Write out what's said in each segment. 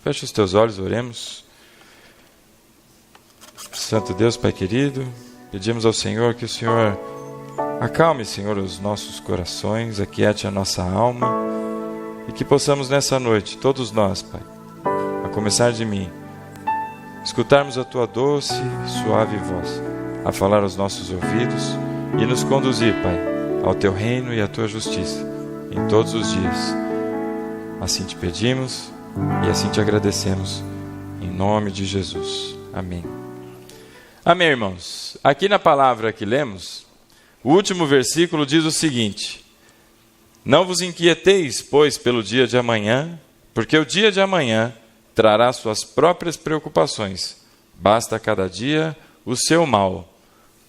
Feche os teus olhos, oremos. Santo Deus, Pai querido, pedimos ao Senhor que o Senhor acalme, Senhor, os nossos corações, aquiete a nossa alma e que possamos nessa noite, todos nós, Pai, a começar de mim, escutarmos a Tua doce e suave voz, a falar aos nossos ouvidos e nos conduzir, Pai, ao Teu reino e à Tua justiça, em todos os dias. Assim te pedimos e assim te agradecemos, em nome de Jesus. Amém. Amém, irmãos. Aqui na palavra que lemos, o último versículo diz o seguinte: não vos inquieteis, pois, pelo dia de amanhã, porque o dia de amanhã trará suas próprias preocupações. Basta a cada dia o seu mal.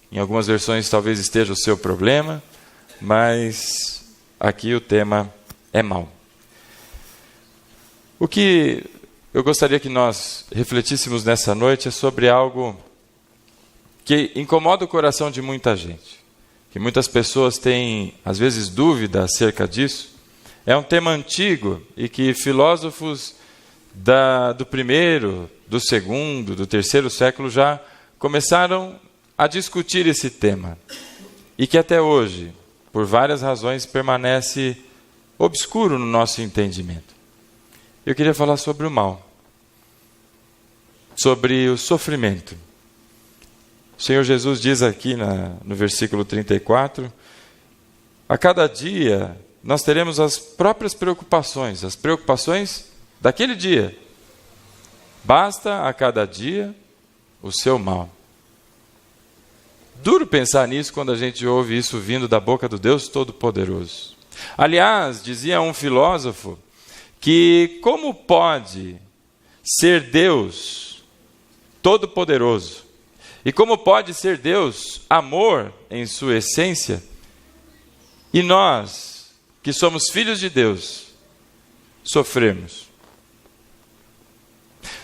Em algumas versões talvez esteja o seu problema, mas aqui o tema é mal. O que eu gostaria que nós refletíssemos nessa noite é sobre algo que incomoda o coração de muita gente, que muitas pessoas têm, às vezes, dúvida acerca disso. É um tema antigo e que filósofos do primeiro, do segundo, do terceiro século já começaram a discutir esse tema. E que até hoje, por várias razões, permanece obscuro no nosso entendimento. Eu queria falar sobre o mal, sobre o sofrimento. O Senhor Jesus diz aqui no versículo 34, a cada dia nós teremos as próprias preocupações, as preocupações daquele dia. Basta a cada dia o seu mal. Duro pensar nisso quando a gente ouve isso vindo da boca do Deus Todo-Poderoso. Aliás, dizia um filósofo que como pode ser Deus Todo-Poderoso e como pode ser Deus amor em sua essência, e nós, que somos filhos de Deus, sofremos?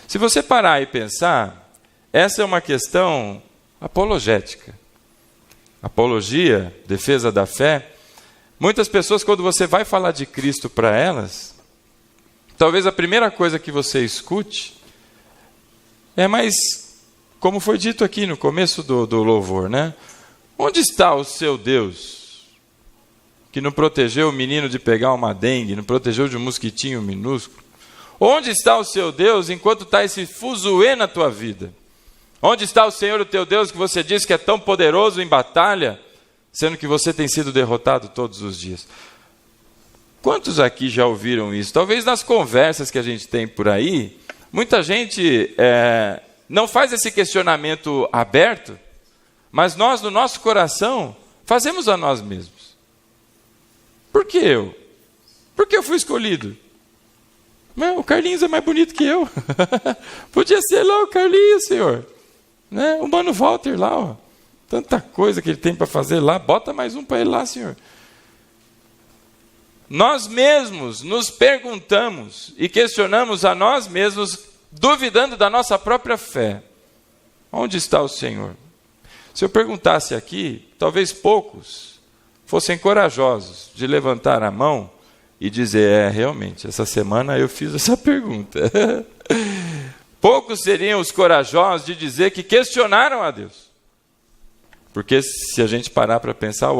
Se você parar e pensar, essa é uma questão apologética. Apologia, defesa da fé. Muitas pessoas, quando você vai falar de Cristo para elas, talvez a primeira coisa que você escute é, mas, como foi dito aqui no começo do louvor, né? Onde está o seu Deus, que não protegeu o menino de pegar uma dengue, não protegeu de um mosquitinho minúsculo? Onde está o seu Deus enquanto está esse fuzuê na tua vida? Onde está o Senhor, o teu Deus, que você diz que é tão poderoso em batalha, sendo que você tem sido derrotado todos os dias? Quantos aqui já ouviram isso? Talvez nas conversas que a gente tem por aí, muita gente não faz esse questionamento aberto, mas nós, no nosso coração, fazemos a nós mesmos. Por que eu? Por que eu fui escolhido? Não, o Carlinhos é mais bonito que eu. Podia ser lá o Carlinhos, Senhor. Né? O Mano Walter lá, ó. Tanta coisa que ele tem para fazer lá, bota mais um para ele lá, Senhor. Nós mesmos nos perguntamos e questionamos a nós mesmos, duvidando da nossa própria fé. Onde está o Senhor? Se eu perguntasse aqui, talvez poucos fossem corajosos de levantar a mão e dizer, realmente, essa semana eu fiz essa pergunta. Poucos seriam os corajosos de dizer que questionaram a Deus. Porque se a gente parar para pensar,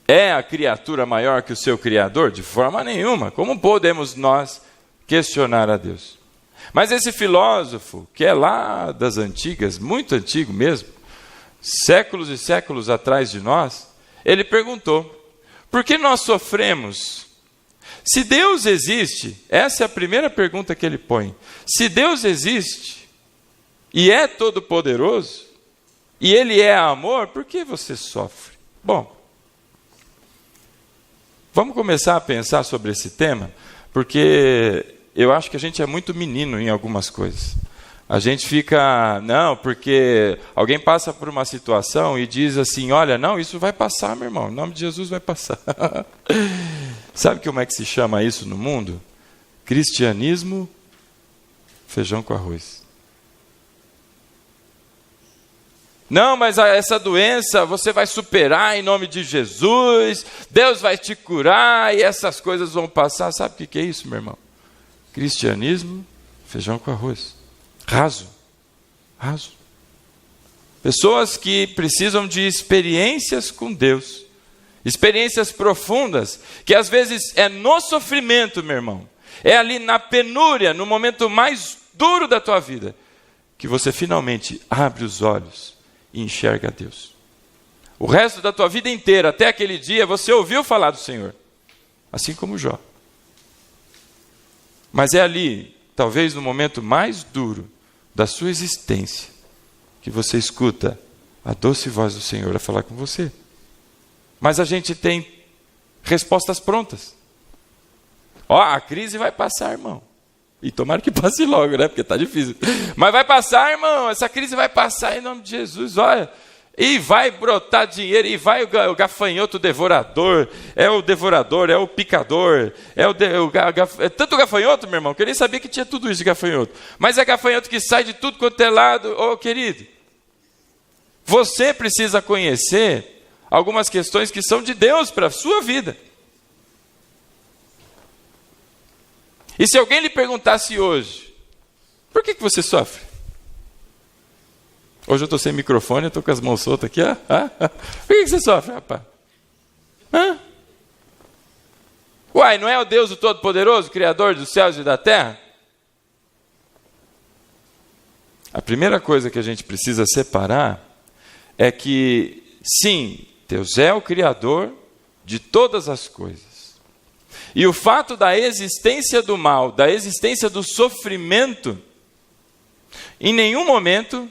é a criatura maior que o seu Criador? De forma nenhuma. Como podemos nós questionar a Deus? Mas esse filósofo, que é lá das antigas, muito antigo mesmo, séculos e séculos atrás de nós, ele perguntou, por que nós sofremos? Se Deus existe, essa é a primeira pergunta que ele põe. Se Deus existe e é todo-poderoso, e Ele é amor, por que você sofre? Bom, vamos começar a pensar sobre esse tema, porque eu acho que a gente é muito menino em algumas coisas. A gente fica, não, porque alguém passa por uma situação e diz assim, olha, não, isso vai passar, meu irmão, em nome de Jesus vai passar. Sabe como é que se chama isso no mundo? Cristianismo, feijão com arroz. Não, mas essa doença você vai superar em nome de Jesus, Deus vai te curar e essas coisas vão passar. Sabe o que é isso, meu irmão? Cristianismo, feijão com arroz. Raso. Pessoas que precisam de experiências com Deus. Experiências profundas, que às vezes é no sofrimento, meu irmão. É ali na penúria, no momento mais duro da tua vida, que você finalmente abre os olhos e enxerga Deus. O resto da tua vida inteira, até aquele dia, você ouviu falar do Senhor. Assim como Jó. Mas é ali, talvez no momento mais duro da sua existência, que você escuta a doce voz do Senhor a falar com você. Mas a gente tem respostas prontas. A crise vai passar, irmão. E tomara que passe logo, né? Porque está difícil. Mas vai passar, irmão. Essa crise vai passar em nome de Jesus. Olha. E vai brotar dinheiro. E vai o gafanhoto devorador. É o devorador, é o picador. É tanto gafanhoto, meu irmão, que eu nem sabia que tinha tudo isso de gafanhoto. Mas é gafanhoto que sai de tudo quanto é lado. Querido, você precisa conhecer algumas questões que são de Deus para a sua vida. E se alguém lhe perguntasse hoje, por que você sofre? Hoje eu estou sem microfone, eu estou com as mãos soltas aqui. Por que você sofre, rapaz? Uai, não é o Deus o Todo-Poderoso, Criador dos céus e da terra? A primeira coisa que a gente precisa separar é que, sim, Deus é o Criador de todas as coisas. E o fato da existência do mal, da existência do sofrimento, em nenhum momento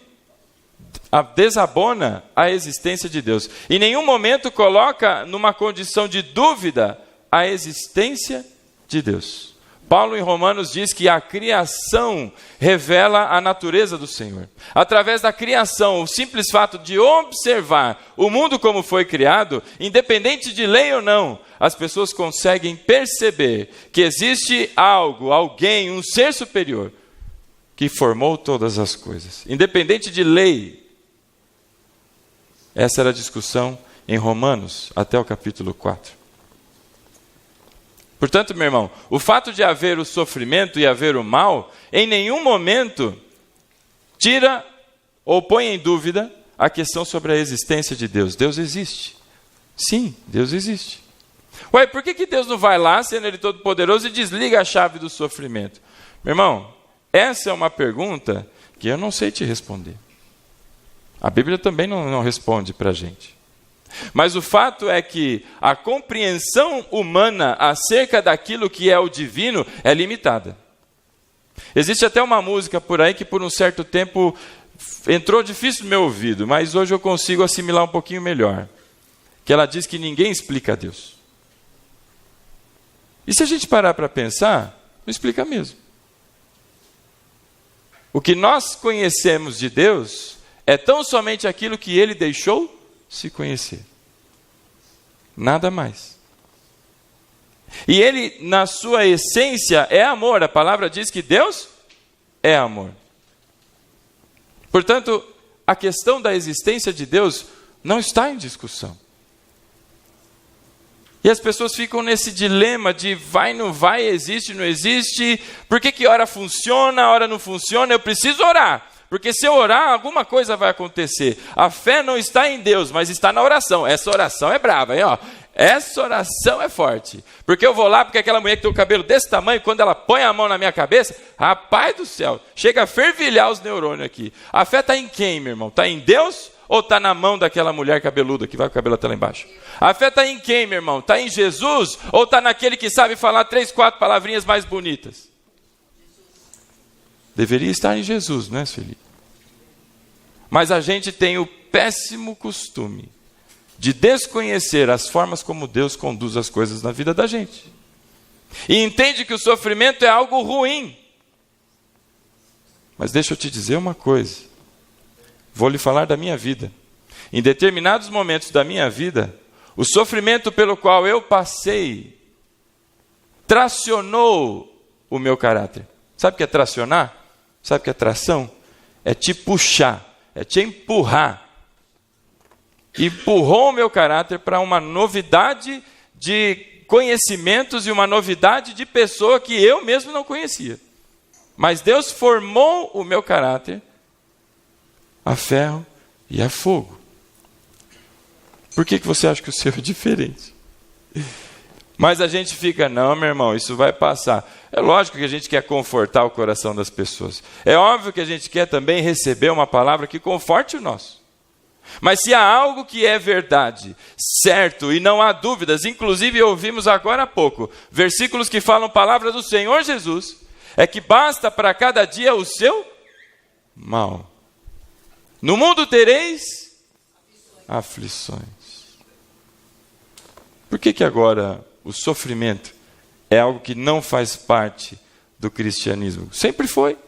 desabona a existência de Deus. Em nenhum momento coloca numa condição de dúvida a existência de Deus. Paulo em Romanos diz que a criação revela a natureza do Senhor. Através da criação, o simples fato de observar o mundo como foi criado, independente de lei ou não, as pessoas conseguem perceber que existe algo, alguém, um ser superior que formou todas as coisas. Independente de lei. Essa era a discussão em Romanos, até o capítulo 4. Portanto, meu irmão, o fato de haver o sofrimento e haver o mal, em nenhum momento tira ou põe em dúvida a questão sobre a existência de Deus. Deus existe. Sim, Deus existe. Ué, por que Deus não vai lá, sendo Ele todo-poderoso, e desliga a chave do sofrimento? Meu irmão, essa é uma pergunta que eu não sei te responder. A Bíblia também não responde para a gente. Mas o fato é que a compreensão humana acerca daquilo que é o divino é limitada. Existe até uma música por aí que por um certo tempo entrou difícil no meu ouvido, mas hoje eu consigo assimilar um pouquinho melhor. Que ela diz que ninguém explica a Deus. E se a gente parar para pensar, não explica mesmo. O que nós conhecemos de Deus é tão somente aquilo que Ele deixou se conhecer. Nada mais. E Ele, na sua essência, é amor. A palavra diz que Deus é amor. Portanto, a questão da existência de Deus não está em discussão. E as pessoas ficam nesse dilema de vai, não vai, existe, não existe. Por que hora funciona, hora não funciona? Eu preciso orar. Porque se eu orar, alguma coisa vai acontecer. A fé não está em Deus, mas está na oração. Essa oração é brava, hein? Essa oração é forte. Porque eu vou lá, porque aquela mulher que tem o cabelo desse tamanho, quando ela põe a mão na minha cabeça, rapaz do céu, chega a fervilhar os neurônios aqui. A fé está em quem, meu irmão? Está em Deus ou está na mão daquela mulher cabeluda que vai com o cabelo até lá embaixo? A fé está em quem, meu irmão? Está em Jesus ou está naquele que sabe falar 3, 4 palavrinhas mais bonitas? Deveria estar em Jesus, não é, Felipe? Mas a gente tem o péssimo costume de desconhecer as formas como Deus conduz as coisas na vida da gente. E entende que o sofrimento é algo ruim. Mas deixa eu te dizer uma coisa. Vou lhe falar da minha vida. Em determinados momentos da minha vida, o sofrimento pelo qual eu passei tracionou o meu caráter. Sabe o que é tracionar? Sabe o que é tração? É te puxar, é te empurrar. Empurrou o meu caráter para uma novidade de conhecimentos e uma novidade de pessoa que eu mesmo não conhecia. Mas Deus formou o meu caráter a ferro e a fogo. Por que você acha que o seu é diferente? Mas a gente fica, não, meu irmão, isso vai passar. É lógico que a gente quer confortar o coração das pessoas. É óbvio que a gente quer também receber uma palavra que conforte o nosso. Mas se há algo que é verdade, certo, e não há dúvidas, inclusive ouvimos agora há pouco, versículos que falam palavras do Senhor Jesus, é que basta para cada dia o seu mal. No mundo tereis aflições. Por que agora o sofrimento é algo que não faz parte do cristianismo? Sempre foi.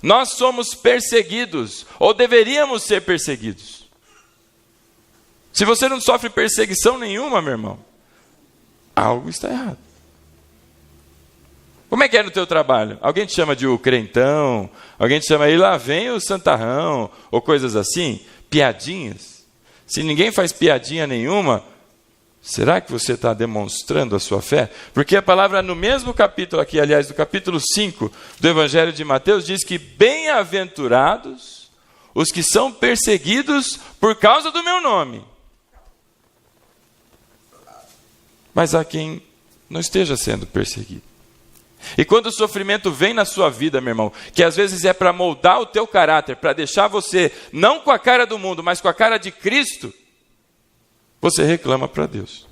Nós somos perseguidos, ou deveríamos ser perseguidos. Se você não sofre perseguição nenhuma, meu irmão, algo está errado. Como é que é no teu trabalho? Alguém te chama de o crentão? Alguém te chama, aí lá vem o santarrão? Ou coisas assim? Piadinhas? Se ninguém faz piadinha nenhuma, será que você está demonstrando a sua fé? Porque a palavra no mesmo capítulo aqui, aliás, do capítulo 5 do Evangelho de Mateus, diz que bem-aventurados os que são perseguidos por causa do meu nome. Mas há quem não esteja sendo perseguido. E quando o sofrimento vem na sua vida, meu irmão, que às vezes é para moldar o teu caráter, para deixar você não com a cara do mundo, mas com a cara de Cristo, você reclama para Deus.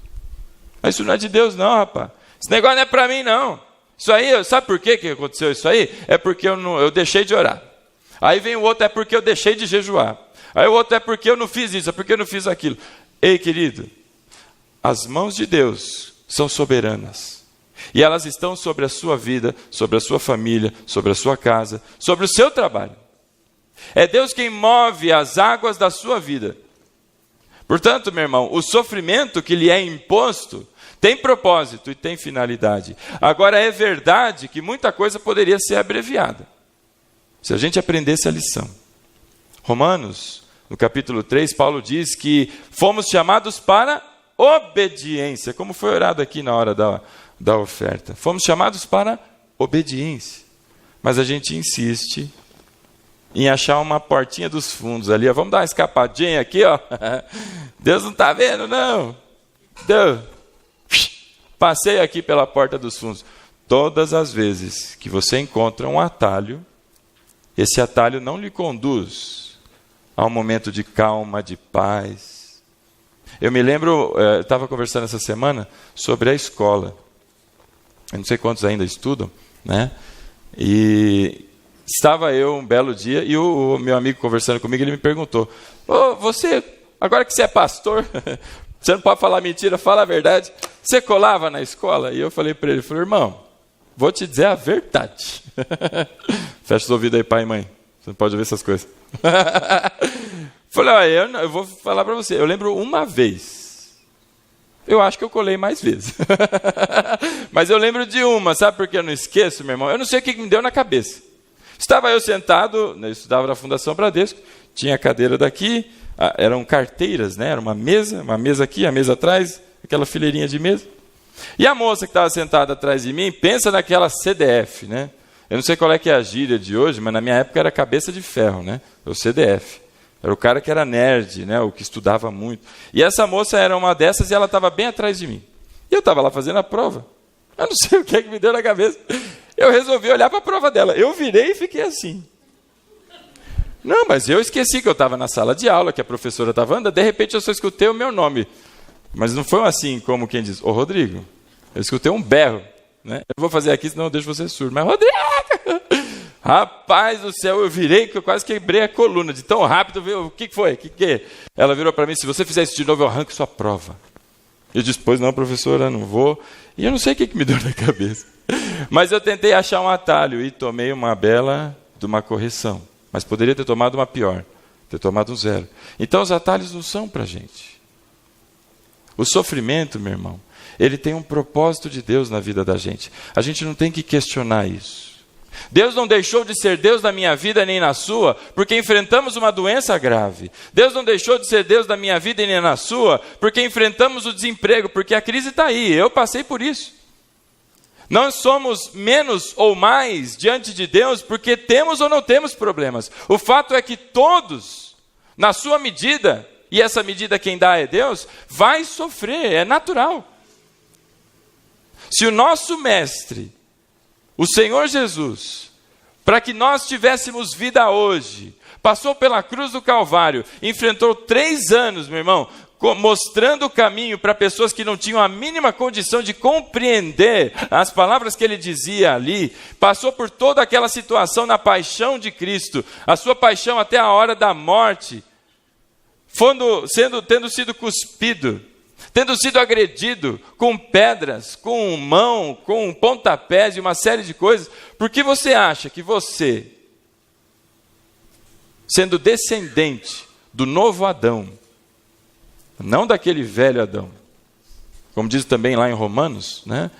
Mas isso não é de Deus não, rapaz. Esse negócio não é para mim não. Isso aí, sabe por que aconteceu isso aí? É porque eu deixei de orar. Aí vem o outro, é porque eu deixei de jejuar. Aí o outro é porque eu não fiz isso, é porque eu não fiz aquilo. Ei, querido, as mãos de Deus são soberanas. E elas estão sobre a sua vida, sobre a sua família, sobre a sua casa, sobre o seu trabalho. É Deus quem move as águas da sua vida. Portanto, meu irmão, o sofrimento que lhe é imposto tem propósito e tem finalidade. Agora, é verdade que muita coisa poderia ser abreviada, se a gente aprendesse a lição. Romanos, no capítulo 3, Paulo diz que fomos chamados para obediência, como foi orado aqui na hora da oferta. Fomos chamados para obediência. Mas a gente insiste em achar uma portinha dos fundos ali. Ó. Vamos dar uma escapadinha aqui, ó. Deus não está vendo, não. Deus. Passei aqui pela porta dos fundos. Todas as vezes que você encontra um atalho, esse atalho não lhe conduz a um momento de calma, de paz. Eu me lembro, estava conversando essa semana sobre a escola. Eu não sei quantos ainda estudam, né? E estava eu um belo dia e o meu amigo conversando comigo, ele me perguntou, você, agora que você é pastor, você não pode falar mentira, fala a verdade, você colava na escola? E eu falei para ele, irmão, vou te dizer a verdade. Fecha os ouvidos aí, pai e mãe, você não pode ouvir essas coisas. Falei, olha, eu vou falar para você, eu lembro uma vez, eu acho que eu colei mais vezes, mas eu lembro de uma, sabe por que eu não esqueço, meu irmão? Eu não sei o que me deu na cabeça. Estava eu sentado, eu estudava na Fundação Bradesco, tinha a cadeira daqui, eram carteiras, né? Era uma mesa aqui, a mesa atrás, aquela fileirinha de mesa. E a moça que estava sentada atrás de mim, pensa naquela CDF, né? Eu não sei qual é que é a gíria de hoje, mas na minha época era cabeça de ferro, né? O CDF. Era o cara que era nerd, né? O que estudava muito. E essa moça era uma dessas e ela estava bem atrás de mim. E eu estava lá fazendo a prova. Eu não sei o que é que me deu na cabeça. Eu resolvi olhar para a prova dela. Eu virei e fiquei assim. Não, mas eu esqueci que eu estava na sala de aula, que a professora estava andando. De repente eu só escutei o meu nome. Mas não foi assim como quem diz, ô Rodrigo. Eu escutei um berro. Né? Eu vou fazer aqui, senão eu deixo você surdo. Mas Rodrigo! Rapaz do céu, eu virei que eu quase quebrei a coluna. De tão rápido, o que foi? Que? Ela virou para mim, se você fizer isso de novo, eu arranco sua prova. Eu disse, pois não, professora, não vou. E eu não sei o que me deu na cabeça. Mas eu tentei achar um atalho e tomei uma bela de uma correção. Mas poderia ter tomado uma pior, ter tomado um 0. Então os atalhos não são para a gente. O sofrimento, meu irmão, ele tem um propósito de Deus na vida da gente. A gente não tem que questionar isso. Deus não deixou de ser Deus da minha vida nem na sua, porque enfrentamos uma doença grave. Deus não deixou de ser Deus da minha vida nem na sua, porque enfrentamos o desemprego, porque a crise está aí, eu passei por isso. Não somos menos ou mais diante de Deus porque temos ou não temos problemas. O fato é que todos, na sua medida, e essa medida quem dá é Deus, vai sofrer, é natural. Se o nosso mestre, o Senhor Jesus, para que nós tivéssemos vida hoje, passou pela cruz do Calvário, enfrentou 3 anos, meu irmão, mostrando o caminho para pessoas que não tinham a mínima condição de compreender as palavras que ele dizia ali, passou por toda aquela situação na paixão de Cristo, a sua paixão até a hora da morte, tendo sido cuspido, tendo sido agredido com pedras, com mão, com pontapés e uma série de coisas. Por que você acha que você, sendo descendente do novo Adão, não daquele velho Adão, como diz também lá em Romanos, né?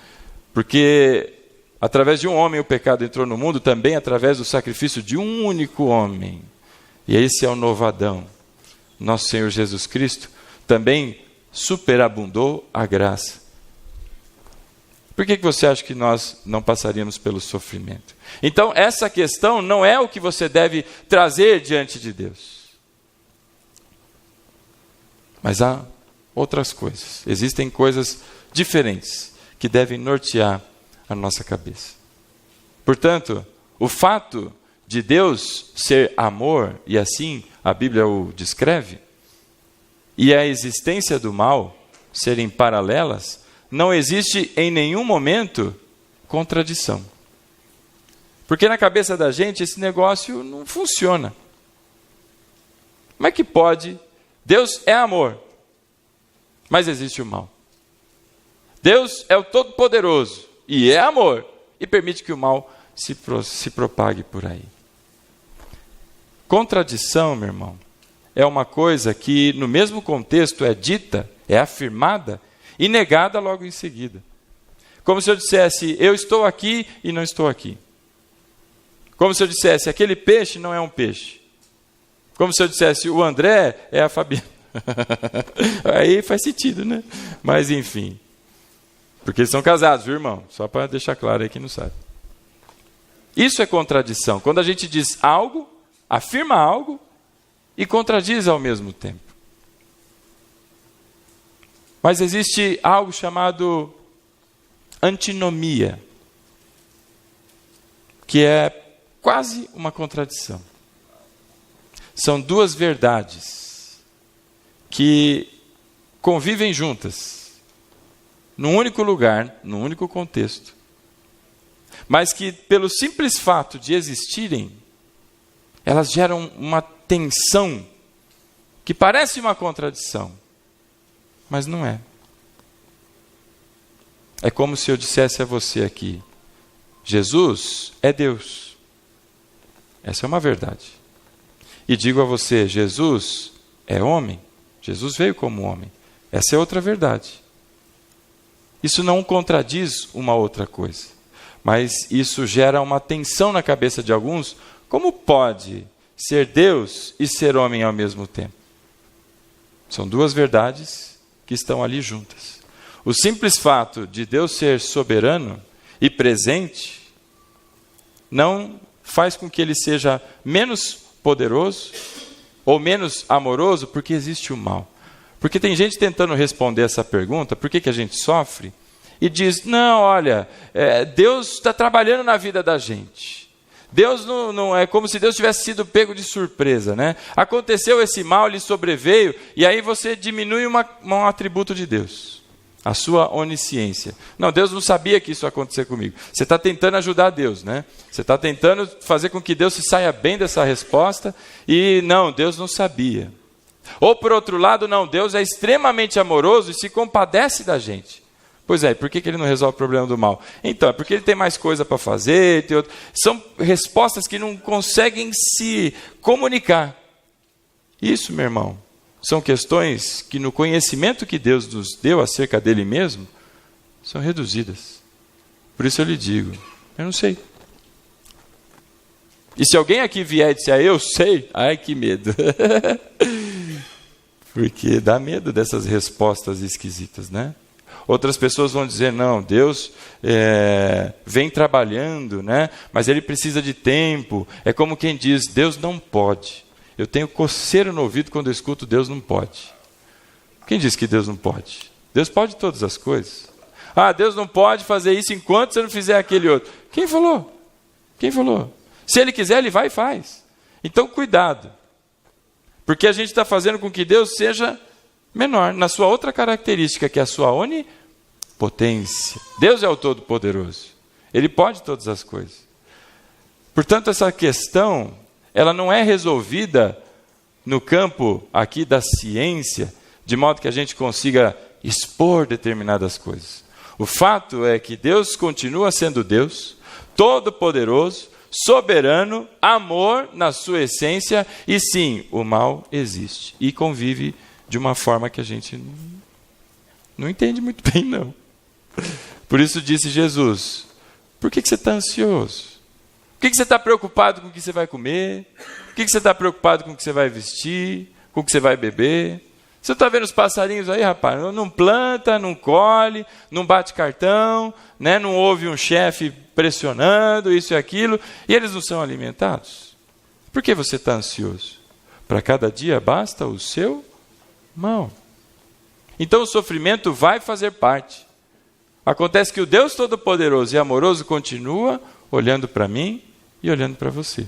Porque através de um homem o pecado entrou no mundo, também através do sacrifício de um único homem, e esse é o novo Adão, nosso Senhor Jesus Cristo, também superabundou a graça. Por que você acha que nós não passaríamos pelo sofrimento? Então, essa questão não é o que você deve trazer diante de Deus. Mas há outras coisas. Existem coisas diferentes que devem nortear a nossa cabeça. Portanto, o fato de Deus ser amor, e assim a Bíblia o descreve, e a existência do mal serem paralelas, não existe em nenhum momento contradição. Porque na cabeça da gente esse negócio não funciona. Como é que pode? Deus é amor, mas existe o mal. Deus é o Todo-Poderoso e é amor, e permite que o mal se propague por aí. Contradição, meu irmão, é uma coisa que no mesmo contexto é dita, é afirmada e negada logo em seguida. Como se eu dissesse, eu estou aqui e não estou aqui. Como se eu dissesse, aquele peixe não é um peixe. Como se eu dissesse, o André é a Fabiana. Aí faz sentido, né? Mas enfim. Porque eles são casados, viu, irmão? Só para deixar claro aí quem não sabe. Isso é contradição. Quando a gente diz algo, afirma algo e contradiz ao mesmo tempo. Mas existe algo chamado antinomia, que é quase uma contradição. São duas verdades que convivem juntas, num único lugar, num único contexto, mas que, pelo simples fato de existirem, elas geram uma tensão que parece uma contradição, mas não é. É como se eu dissesse a você aqui, Jesus é Deus. Essa é uma verdade. E digo a você, Jesus é homem. Jesus veio como homem. Essa é outra verdade. Isso não contradiz uma outra coisa, mas isso gera uma tensão na cabeça de alguns. Como pode ser Deus e ser homem ao mesmo tempo? São duas verdades que estão ali juntas. O simples fato de Deus ser soberano e presente não faz com que ele seja menos poderoso ou menos amoroso, porque existe o mal. Porque tem gente tentando responder essa pergunta, por que a gente sofre? E diz, não, olha, Deus está trabalhando na vida da gente. Deus não é como se Deus tivesse sido pego de surpresa, né? Aconteceu esse mal, lhe sobreveio, e aí você diminui um atributo de Deus. A sua onisciência. Não, Deus não sabia que isso ia acontecer comigo. Você está tentando ajudar Deus, né? Você está tentando fazer com que Deus se saia bem dessa resposta, e não, Deus não sabia. Ou por outro lado, não, Deus é extremamente amoroso e se compadece da gente. Pois é, por que ele não resolve o problema do mal? Então, é porque ele tem mais coisa para fazer, são respostas que não conseguem se comunicar. Isso, meu irmão, são questões que no conhecimento que Deus nos deu acerca dele mesmo, são reduzidas. Por isso eu lhe digo, eu não sei. E se alguém aqui vier e disser, eu sei, ai que medo. Porque dá medo dessas respostas esquisitas, né? Outras pessoas vão dizer, não, Deus vem trabalhando, né? Mas Ele precisa de tempo. É como quem diz, Deus não pode. Eu tenho coceira no ouvido quando eu escuto Deus não pode. Quem diz que Deus não pode? Deus pode todas as coisas. Ah, Deus não pode fazer isso enquanto você não fizer aquele outro. Quem falou? Quem falou? Se Ele quiser, Ele vai e faz. Então, cuidado. Porque a gente está fazendo com que Deus seja menor, na sua outra característica, que é a sua onipotência. Deus é o Todo-Poderoso. Ele pode todas as coisas. Portanto, essa questão, ela não é resolvida no campo aqui da ciência, de modo que a gente consiga expor determinadas coisas. O fato é que Deus continua sendo Deus, Todo-Poderoso, soberano, amor na sua essência, e sim, o mal existe e convive de uma forma que a gente não entende muito bem, não. Por isso disse Jesus, por que você está ansioso? Por que você está preocupado com o que você vai comer? Por que você está preocupado com o que você vai vestir? Com o que você vai beber? Você está vendo os passarinhos aí, rapaz? Não planta, não colhe, não bate cartão, né? Não ouve um chefe pressionando, isso e aquilo, e eles não são alimentados. Por que você está ansioso? Para cada dia basta o seu mal. Então o sofrimento vai fazer parte. Acontece que o Deus Todo-Poderoso e amoroso continua olhando para mim e olhando para você.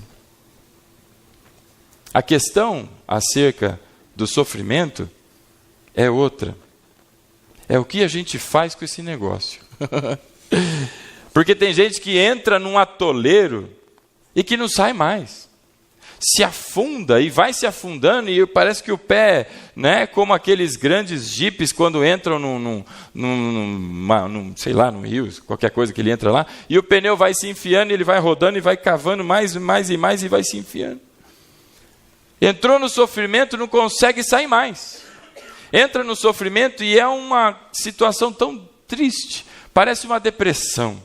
A questão acerca do sofrimento é outra. É o que a gente faz com esse negócio. Porque tem gente que entra num atoleiro e que não sai mais. Se afunda e vai se afundando e parece que o pé, né, como aqueles grandes jipes quando entram sei lá, num rio, qualquer coisa que ele entra lá, e o pneu vai se enfiando, ele vai rodando e vai cavando mais e mais e vai se enfiando. Entrou no sofrimento, não consegue sair mais. Entra no sofrimento e é uma situação tão triste, parece uma depressão.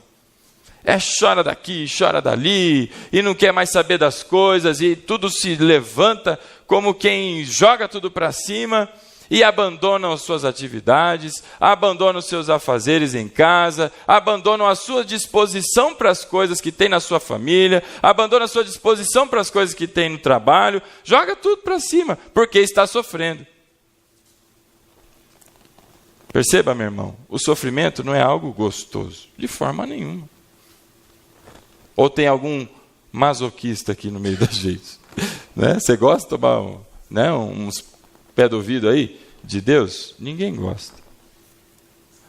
Chora daqui, chora dali, e não quer mais saber das coisas, e tudo se levanta como quem joga tudo para cima, e abandona as suas atividades, abandona os seus afazeres em casa, abandona a sua disposição para as coisas que tem na sua família, abandona a sua disposição para as coisas que tem no trabalho, joga tudo para cima, porque está sofrendo. Perceba, meu irmão, o sofrimento não é algo gostoso, de forma nenhuma. Ou tem algum masoquista aqui no meio da gente? Né? Você gosta de tomar uns pé do ouvido aí de Deus? Ninguém gosta.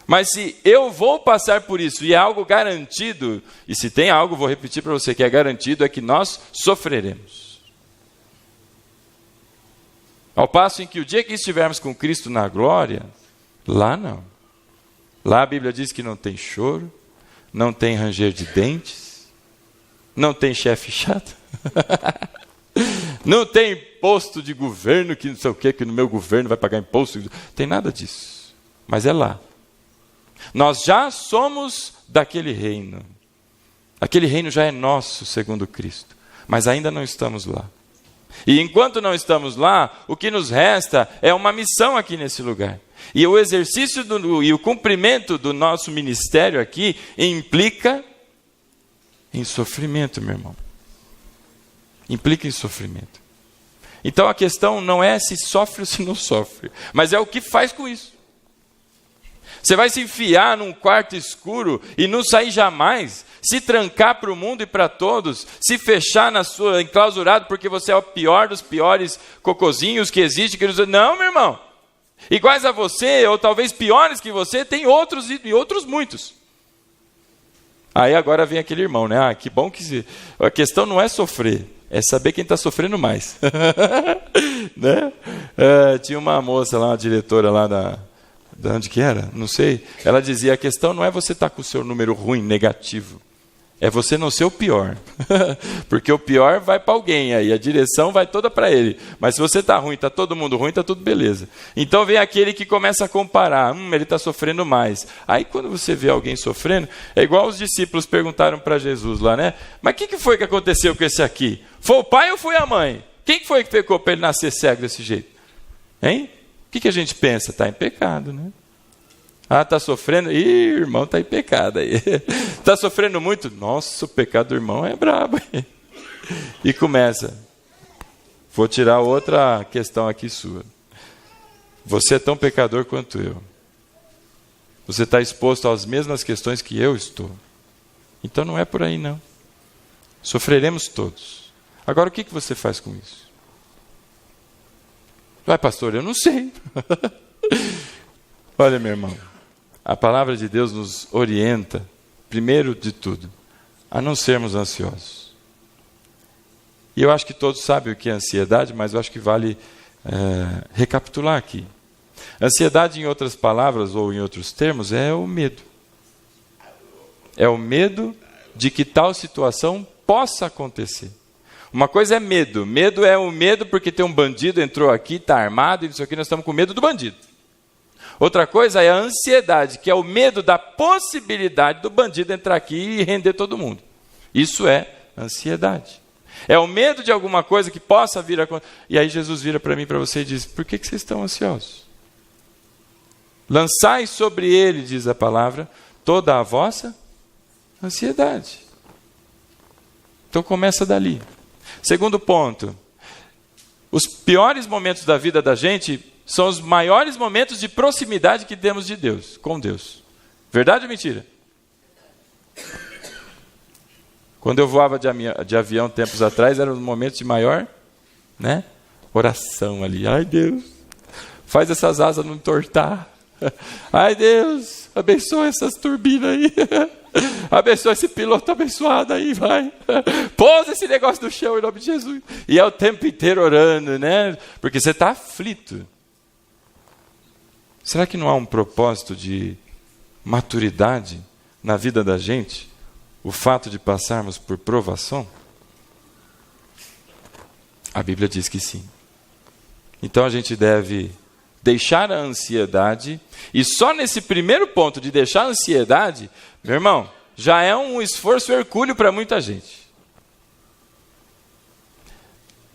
Mas se eu vou passar por isso e é algo garantido, e se tem algo, vou repetir para você, que é garantido, é que nós sofreremos. Ao passo em que o dia que estivermos com Cristo na glória, lá não. Lá a Bíblia diz que não tem choro, não tem ranger de dentes, não tem chefe chato, não tem imposto de governo, que não sei o quê, que no meu governo vai pagar imposto, tem nada disso, mas é lá. Nós já somos daquele reino, aquele reino já é nosso segundo Cristo, mas ainda não estamos lá. E enquanto não estamos lá, o que nos resta é uma missão aqui nesse lugar. E o exercício e o cumprimento do nosso ministério aqui implica em sofrimento, meu irmão. Implica em sofrimento. Então a questão não é se sofre ou se não sofre, mas é o que faz com isso. Você vai se enfiar num quarto escuro e não sair jamais, se trancar para o mundo e para todos, se fechar enclausurado porque você é o pior dos piores cocozinhos que existe. Não, meu irmão. Iguais a você, ou talvez piores que você, tem outros e outros muitos. Aí agora vem aquele irmão, né? Ah, que bom que... A questão não é sofrer, é saber quem está sofrendo mais. Né? Tinha uma moça lá, uma diretora lá da onde que era? Não sei. Ela dizia, a questão não é você estar com o seu número ruim, negativo. é você não ser o pior. Porque o pior vai para alguém aí, a direção vai toda para ele. Mas se você está ruim, está todo mundo ruim, está tudo beleza. Então vem aquele que começa a comparar. Ele está sofrendo mais. Aí quando você vê alguém sofrendo, é igual os discípulos perguntaram para Jesus lá, né? Mas o que foi que aconteceu com esse aqui? Foi o pai ou foi a mãe? Quem foi que pecou para ele nascer cego desse jeito? Hein? O que a gente pensa? Está em pecado, né? Ah, está sofrendo? Ih, irmão, está em pecado aí. Está sofrendo muito? Nossa, o pecado do irmão é brabo. E começa. Vou tirar outra questão aqui sua. Você é tão pecador quanto eu. Você está exposto às mesmas questões que eu estou. Então não é por aí, não. Sofreremos todos. Agora, o que você faz com isso? Vai, pastor, eu não sei. Olha, meu irmão. A palavra de Deus nos orienta, primeiro de tudo, a não sermos ansiosos. E eu acho que todos sabem o que é ansiedade, mas eu acho que vale recapitular aqui. Ansiedade, em outras palavras ou em outros termos, é o medo. É o medo de que tal situação possa acontecer. Uma coisa é medo. Medo é o medo porque tem um bandido, entrou aqui, está armado, e isso aqui nós estamos com medo do bandido. Outra coisa é a ansiedade, que é o medo da possibilidade do bandido entrar aqui e render todo mundo. Isso é ansiedade. É o medo de alguma coisa que possa vir a acontecer. E aí Jesus vira para mim e para você e diz, por que vocês estão ansiosos? Lançai sobre ele, diz a palavra, toda a vossa ansiedade. Então começa dali. Segundo ponto, os piores momentos da vida da gente são os maiores momentos de proximidade que temos de Deus, com Deus. Verdade ou mentira? Quando eu voava de avião tempos atrás, eram os momentos de maior, né, oração ali. Ai, Deus, faz essas asas não entortar. Ai, Deus, abençoa essas turbinas aí. Abençoa esse piloto abençoado aí, vai. Pousa esse negócio no chão em nome de Jesus. E é o tempo inteiro orando, né? Porque você está aflito. Será que não há um propósito de maturidade na vida da gente? O fato de passarmos por provação? A Bíblia diz que sim. Então a gente deve deixar a ansiedade. E só nesse primeiro ponto de deixar a ansiedade, meu irmão, já é um esforço hercúleo para muita gente.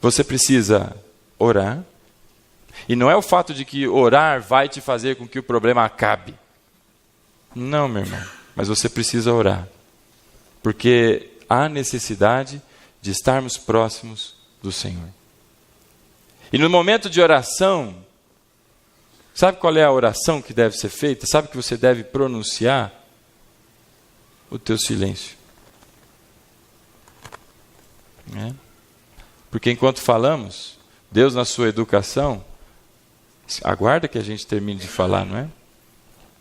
Você precisa orar. E não é o fato de que orar vai te fazer com que o problema acabe. Não, meu irmão. Mas você precisa orar. Porque há necessidade de estarmos próximos do Senhor. E no momento de oração, sabe qual é a oração que deve ser feita? Sabe que você deve pronunciar? O teu silêncio. Porque enquanto falamos, Deus na sua educação, aguarda que a gente termine de falar, não é?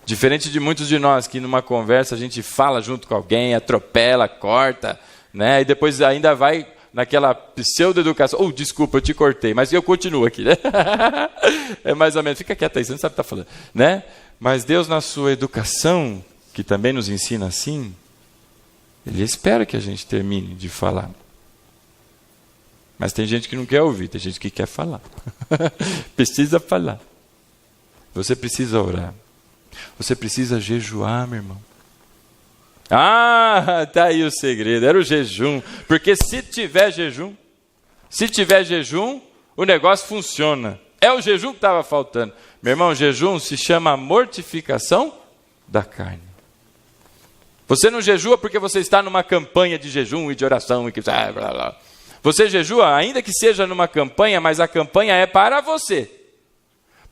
Diferente de muitos de nós que numa conversa a gente fala junto com alguém, atropela, corta, né? E depois ainda vai naquela pseudo-educação. Desculpa, eu te cortei, mas eu continuo aqui, né? É mais ou menos, fica quieto aí, você não sabe o que está falando, né? Mas Deus na sua educação, que também nos ensina assim, Ele espera que a gente termine de falar. Mas tem gente que não quer ouvir, tem gente que quer falar. Precisa falar. Você precisa orar. Você precisa jejuar, meu irmão. Tá aí o segredo, era o jejum. Porque se tiver jejum, o negócio funciona. É o jejum que estava faltando. Meu irmão, jejum se chama mortificação da carne. Você não jejua porque você está numa campanha de jejum e de oração e que blá, blá, blá. Você jejua, ainda que seja numa campanha, mas a campanha é para você.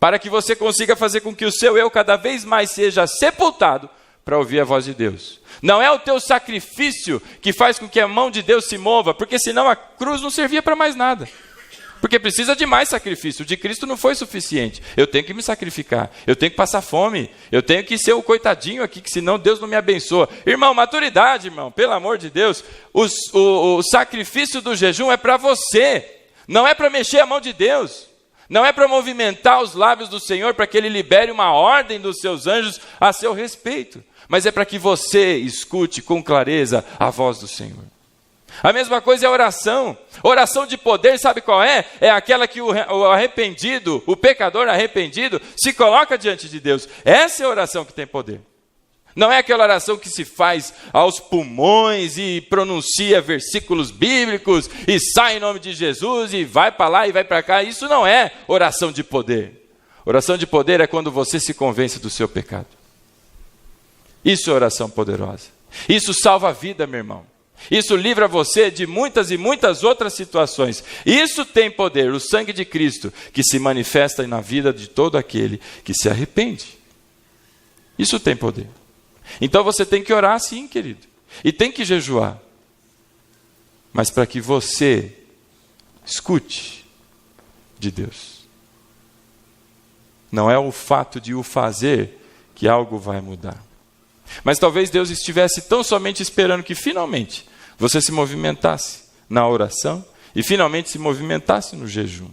Para que você consiga fazer com que o seu eu cada vez mais seja sepultado para ouvir a voz de Deus. Não é o teu sacrifício que faz com que a mão de Deus se mova, porque senão a cruz não servia para mais nada. Porque precisa de mais sacrifício. O de Cristo não foi suficiente. Eu tenho que me sacrificar. Eu tenho que passar fome. Eu tenho que ser o coitadinho aqui, que senão Deus não me abençoa. Irmão, maturidade, irmão. Pelo amor de Deus. O sacrifício do jejum é para você. Não é para mexer a mão de Deus. Não é para movimentar os lábios do Senhor para que Ele libere uma ordem dos seus anjos a seu respeito. mas é para que você escute com clareza a voz do Senhor. A mesma coisa é a oração. Oração de poder, sabe qual é? É aquela que o arrependido, o pecador arrependido, se coloca diante de Deus. Essa é a oração que tem poder. Não é aquela oração que se faz aos pulmões e pronuncia versículos bíblicos e sai em nome de Jesus e vai para lá e vai para cá. Isso não é oração de poder. Oração de poder é quando você se convence do seu pecado. Isso é oração poderosa. Isso salva a vida, meu irmão. Isso livra você de muitas e muitas outras situações. Isso tem poder, o sangue de Cristo, que se manifesta na vida de todo aquele que se arrepende. Isso tem poder. Então você tem que orar sim, querido. E tem que jejuar. Mas para que você escute de Deus. Não é o fato de o fazer que algo vai mudar. Mas talvez Deus estivesse tão somente esperando que finalmente você se movimentasse na oração e finalmente se movimentasse no jejum.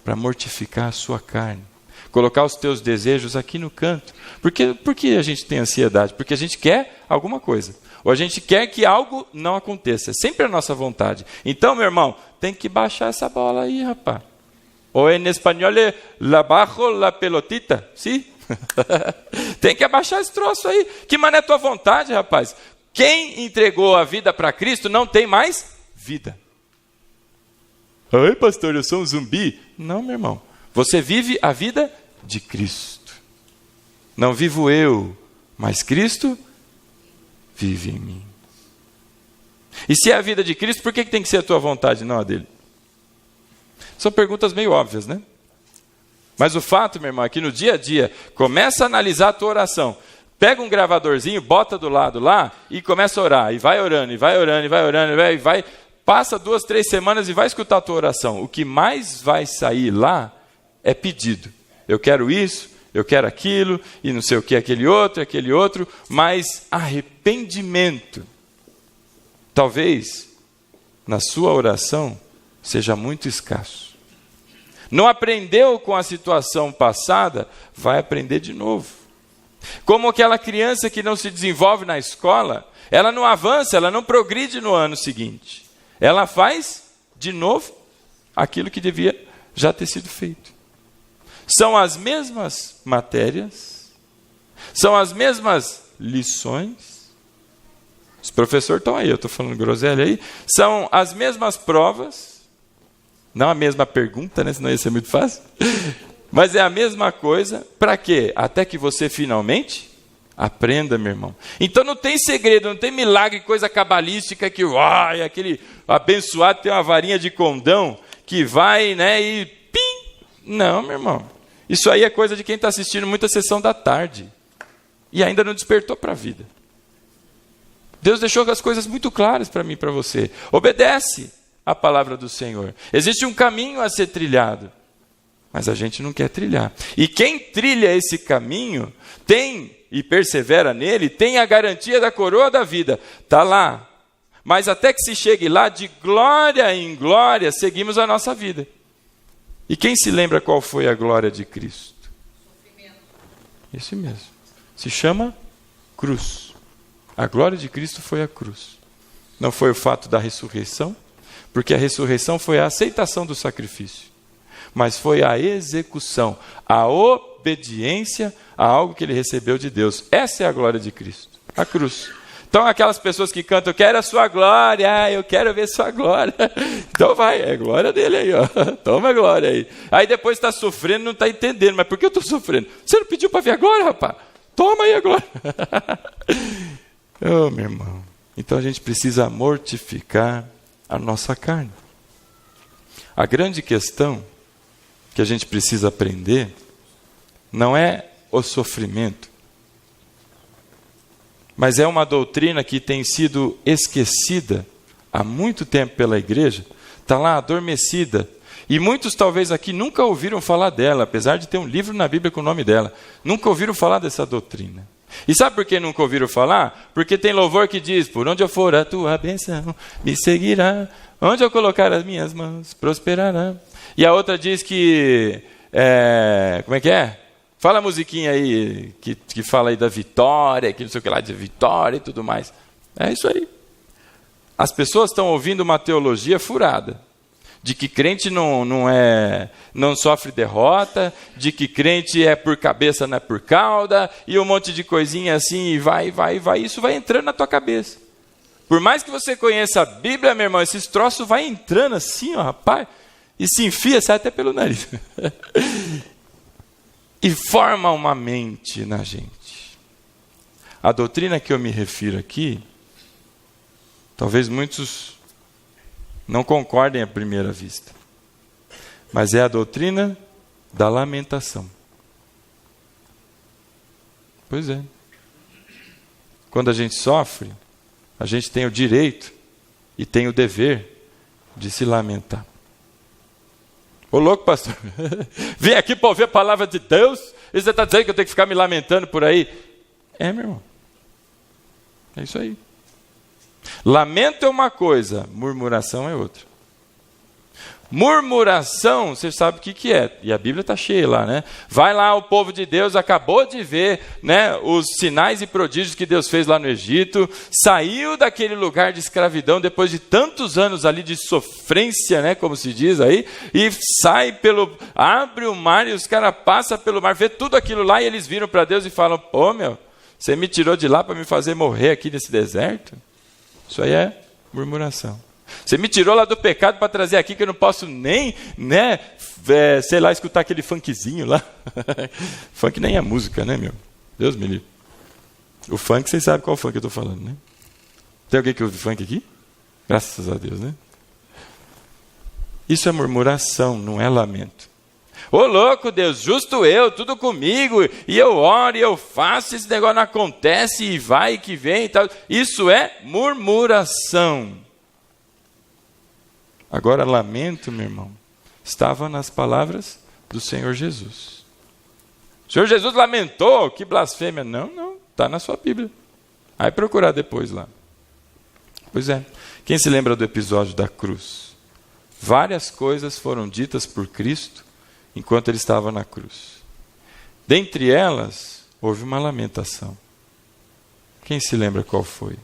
Para mortificar a sua carne. Colocar os teus desejos aqui no canto. Por que a gente tem ansiedade? Porque a gente quer alguma coisa. Ou a gente quer que algo não aconteça. É sempre a nossa vontade. Então, meu irmão, tem que baixar essa bola aí, rapaz. Ou em espanhol é la bajo la pelotita. Sim? Tem que abaixar esse troço aí. Que mané é tua vontade, rapaz? Quem entregou a vida para Cristo não tem mais vida. Ai, pastor, eu sou um zumbi. Não, meu irmão. Você vive a vida de Cristo. Não vivo eu, mas Cristo vive em mim. E se é a vida de Cristo, por que tem que ser a tua vontade, não a dele? São perguntas meio óbvias, né? Mas o fato, meu irmão, é que no dia a dia, começa a analisar a tua oração. Pega um gravadorzinho, bota do lado lá e começa a orar. E vai orando, e vai orando, e vai orando, e vai. Passa 2, 3 semanas e vai escutar a tua oração. O que mais vai sair lá é pedido. Eu quero isso, eu quero aquilo, e não sei o que, aquele outro, mas arrependimento. Talvez, na sua oração, seja muito escasso. Não aprendeu com a situação passada, vai aprender de novo. Como aquela criança que não se desenvolve na escola, ela não avança, ela não progride no ano seguinte. Ela faz de novo aquilo que devia já ter sido feito. São as mesmas matérias, são as mesmas lições. Os professores estão aí, eu estou falando groselha aí. São as mesmas provas, não a mesma pergunta, né? Senão ia ser muito fácil. Mas é a mesma coisa, para quê? Até que você finalmente aprenda, meu irmão. Então não tem segredo, não tem milagre, coisa cabalística que aquele abençoado tem uma varinha de condão que vai, né, e pim! Não, meu irmão. Isso aí é coisa de quem está assistindo muita sessão da tarde e ainda não despertou para a vida. Deus deixou as coisas muito claras para mim e para você. Obedece a palavra do Senhor. Existe um caminho a ser trilhado. Mas a gente não quer trilhar. E quem trilha esse caminho, tem e persevera nele, tem a garantia da coroa da vida. Está lá. Mas até que se chegue lá, de glória em glória, seguimos a nossa vida. E quem se lembra qual foi a glória de Cristo? Sofrimento. Isso mesmo. Se chama cruz. A glória de Cristo foi a cruz. Não foi o fato da ressurreição, porque a ressurreição foi a aceitação do sacrifício. Mas foi a execução, a obediência a algo que ele recebeu de Deus. Essa é a glória de Cristo, a cruz. Então aquelas pessoas que cantam, eu quero a sua glória, eu quero ver sua glória. Então vai, é glória dele aí, ó. Toma a glória aí. Aí depois está sofrendo, não está entendendo, mas por que eu estou sofrendo? Você não pediu para ver a glória, rapaz? Toma aí a glória. Oh, meu irmão. Então a gente precisa mortificar a nossa carne. A grande questão que a gente precisa aprender não é o sofrimento, mas é uma doutrina que tem sido esquecida há muito tempo pela igreja, está lá adormecida, e muitos talvez aqui nunca ouviram falar dela, apesar de ter um livro na Bíblia com o nome dela, nunca ouviram falar dessa doutrina. E sabe por que nunca ouviram falar? Porque tem louvor que diz, por onde eu for a tua bênção me seguirá, onde eu colocar as minhas mãos prosperará. E a outra diz que, como é que é? Fala a musiquinha aí, que fala aí da vitória, que não sei o que lá de vitória e tudo mais. É isso aí. As pessoas estão ouvindo uma teologia furada. De que crente não sofre derrota, de que crente é por cabeça, não é por cauda, e um monte de coisinha assim, e vai, isso vai entrando na tua cabeça. Por mais que você conheça a Bíblia, meu irmão, esses troços vai entrando assim, ó, rapaz, e se enfia, sai até pelo nariz. E forma uma mente na gente. A doutrina que eu me refiro aqui, talvez muitos não concordem à primeira vista, mas é a doutrina da lamentação. Pois é. Quando a gente sofre, a gente tem o direito e tem o dever de se lamentar. Ô louco, pastor, vim aqui para ouvir a palavra de Deus e você está dizendo que eu tenho que ficar me lamentando por aí? É, meu irmão. É isso aí. Lamento é uma coisa, murmuração é outra. Murmuração, você sabe o que é, e a Bíblia está cheia lá, né? Vai lá, o povo de Deus acabou de ver, né, os sinais e prodígios que Deus fez lá no Egito, saiu daquele lugar de escravidão depois de tantos anos ali de sofrência, né, como se diz aí, e abre o mar e os caras passam pelo mar, vê tudo aquilo lá e eles viram para Deus e falam: pô, meu, você me tirou de lá para me fazer morrer aqui nesse deserto? Isso aí é murmuração. Você me tirou lá do pecado para trazer aqui que eu não posso nem, né, sei lá, escutar aquele funkzinho lá. Funk nem é música, né, meu? Deus me livre. O funk, vocês sabem qual funk eu estou falando, né? Tem alguém que ouve funk aqui? Graças a Deus, né? Isso é murmuração, não é lamento. Ô louco, Deus, justo eu, tudo comigo, e eu oro, e eu faço, esse negócio não acontece, e vai, e que vem e tal. Isso é murmuração. Agora, lamento, meu irmão, estava nas palavras do Senhor Jesus. O Senhor Jesus lamentou, que blasfêmia. Não, está na sua Bíblia. Vai procurar depois lá. Pois é, quem se lembra do episódio da cruz? Várias coisas foram ditas por Cristo enquanto ele estava na cruz. Dentre elas, houve uma lamentação. Quem se lembra qual foi?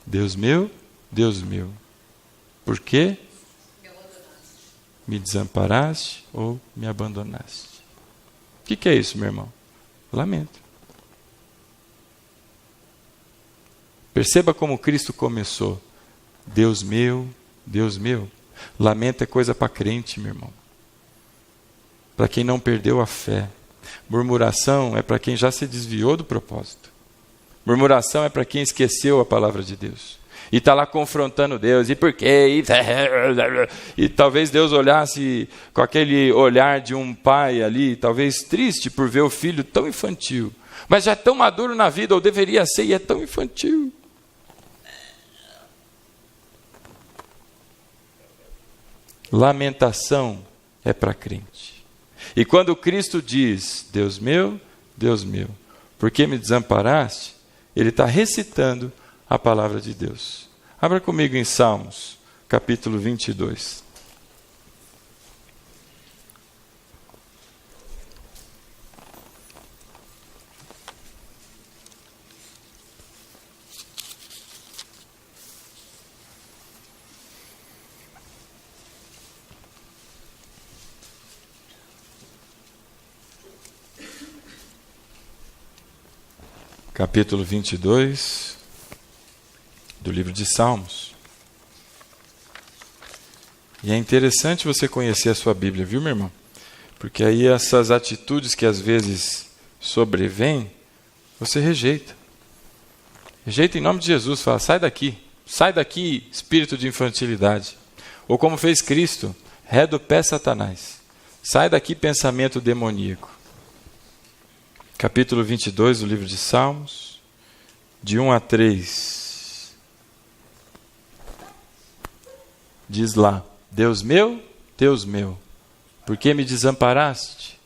Deus meu, por que me desamparaste ou me abandonaste? O que é isso, meu irmão? Lamento. Perceba como Cristo começou. Deus meu. Lamento é coisa para crente, meu irmão. Para quem não perdeu a fé. Murmuração é para quem já se desviou do propósito. Murmuração é para quem esqueceu a palavra de Deus. E está lá confrontando Deus, e por quê? E talvez Deus olhasse com aquele olhar de um pai ali, talvez triste por ver o filho tão infantil, mas já é tão maduro na vida, ou deveria ser, e é tão infantil. Lamentação é para crente. E quando Cristo diz, Deus meu, por que me desamparaste? Ele está recitando a palavra de Deus. Abra comigo em Salmos, capítulo 22. Capítulo 22 do livro de Salmos. E é interessante você conhecer a sua Bíblia, viu, meu irmão? Porque aí essas atitudes que às vezes sobrevêm, você rejeita. Rejeita em nome de Jesus, fala, sai daqui, espírito de infantilidade. Ou como fez Cristo, ré do pé Satanás. Sai daqui, pensamento demoníaco. Capítulo 22 do livro de Salmos, de 1 a 3. Diz lá, Deus meu, por que me desamparaste?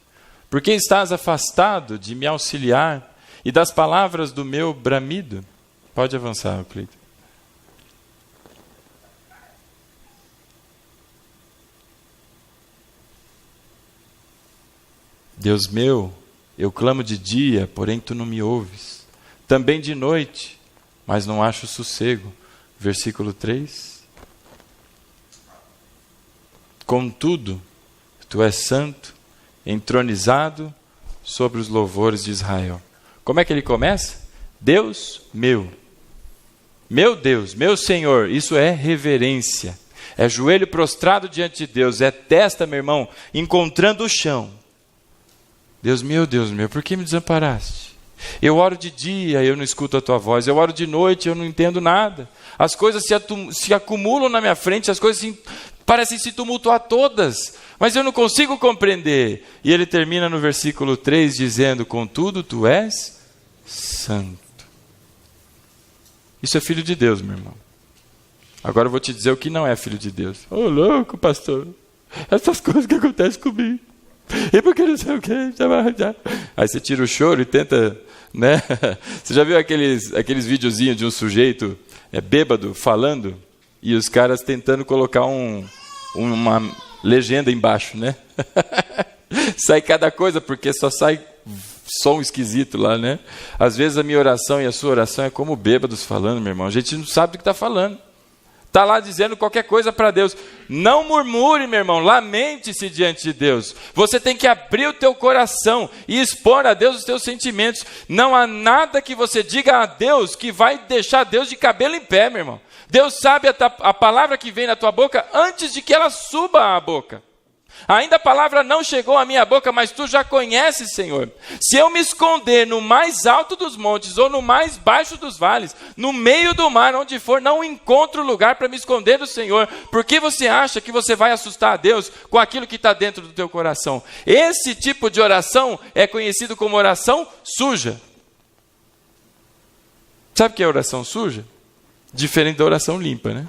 Por que estás afastado de me auxiliar e das palavras do meu bramido? Pode avançar, Cleiton. Deus meu, eu clamo de dia, porém tu não me ouves. Também de noite, mas não acho sossego. Versículo 3. Contudo, tu és santo, entronizado sobre os louvores de Israel. Como é que ele começa? Deus meu. Meu Deus, meu Senhor. Isso é reverência. É joelho prostrado diante de Deus. É testa, meu irmão, encontrando o chão. Deus meu, por que me desamparaste? Eu oro de dia, eu não escuto a tua voz. Eu oro de noite, eu não entendo nada. As coisas se acumulam na minha frente, as coisas parecem se tumultuar todas, mas eu não consigo compreender. E ele termina no versículo 3 dizendo: contudo, tu és santo. Isso é filho de Deus, meu irmão. Agora eu vou te dizer o que não é filho de Deus. Ô, louco, pastor, essas coisas que acontecem comigo, e porque não sei o que, aí você tira o choro e tenta, né? Você já viu aqueles videozinhos de um sujeito bêbado falando, e os caras tentando colocar uma legenda embaixo, né? Sai cada coisa, porque só sai som esquisito lá, né? Às vezes a minha oração e a sua oração é como bêbados falando, meu irmão. A gente não sabe do que está falando. Está lá dizendo qualquer coisa para Deus. Não murmure, meu irmão, lamente-se diante de Deus. Você tem que abrir o teu coração e expor a Deus os teus sentimentos. Não há nada que você diga a Deus que vai deixar Deus de cabelo em pé, meu irmão. Deus sabe a palavra que vem na tua boca antes de que ela suba à boca. Ainda a palavra não chegou à minha boca, mas tu já conheces, Senhor. Se eu me esconder no mais alto dos montes ou no mais baixo dos vales, no meio do mar, onde for, não encontro lugar para me esconder do Senhor. Por que você acha que você vai assustar a Deus com aquilo que está dentro do teu coração? Esse tipo de oração é conhecido como oração suja. Sabe o que é oração suja? Diferente da oração limpa, né?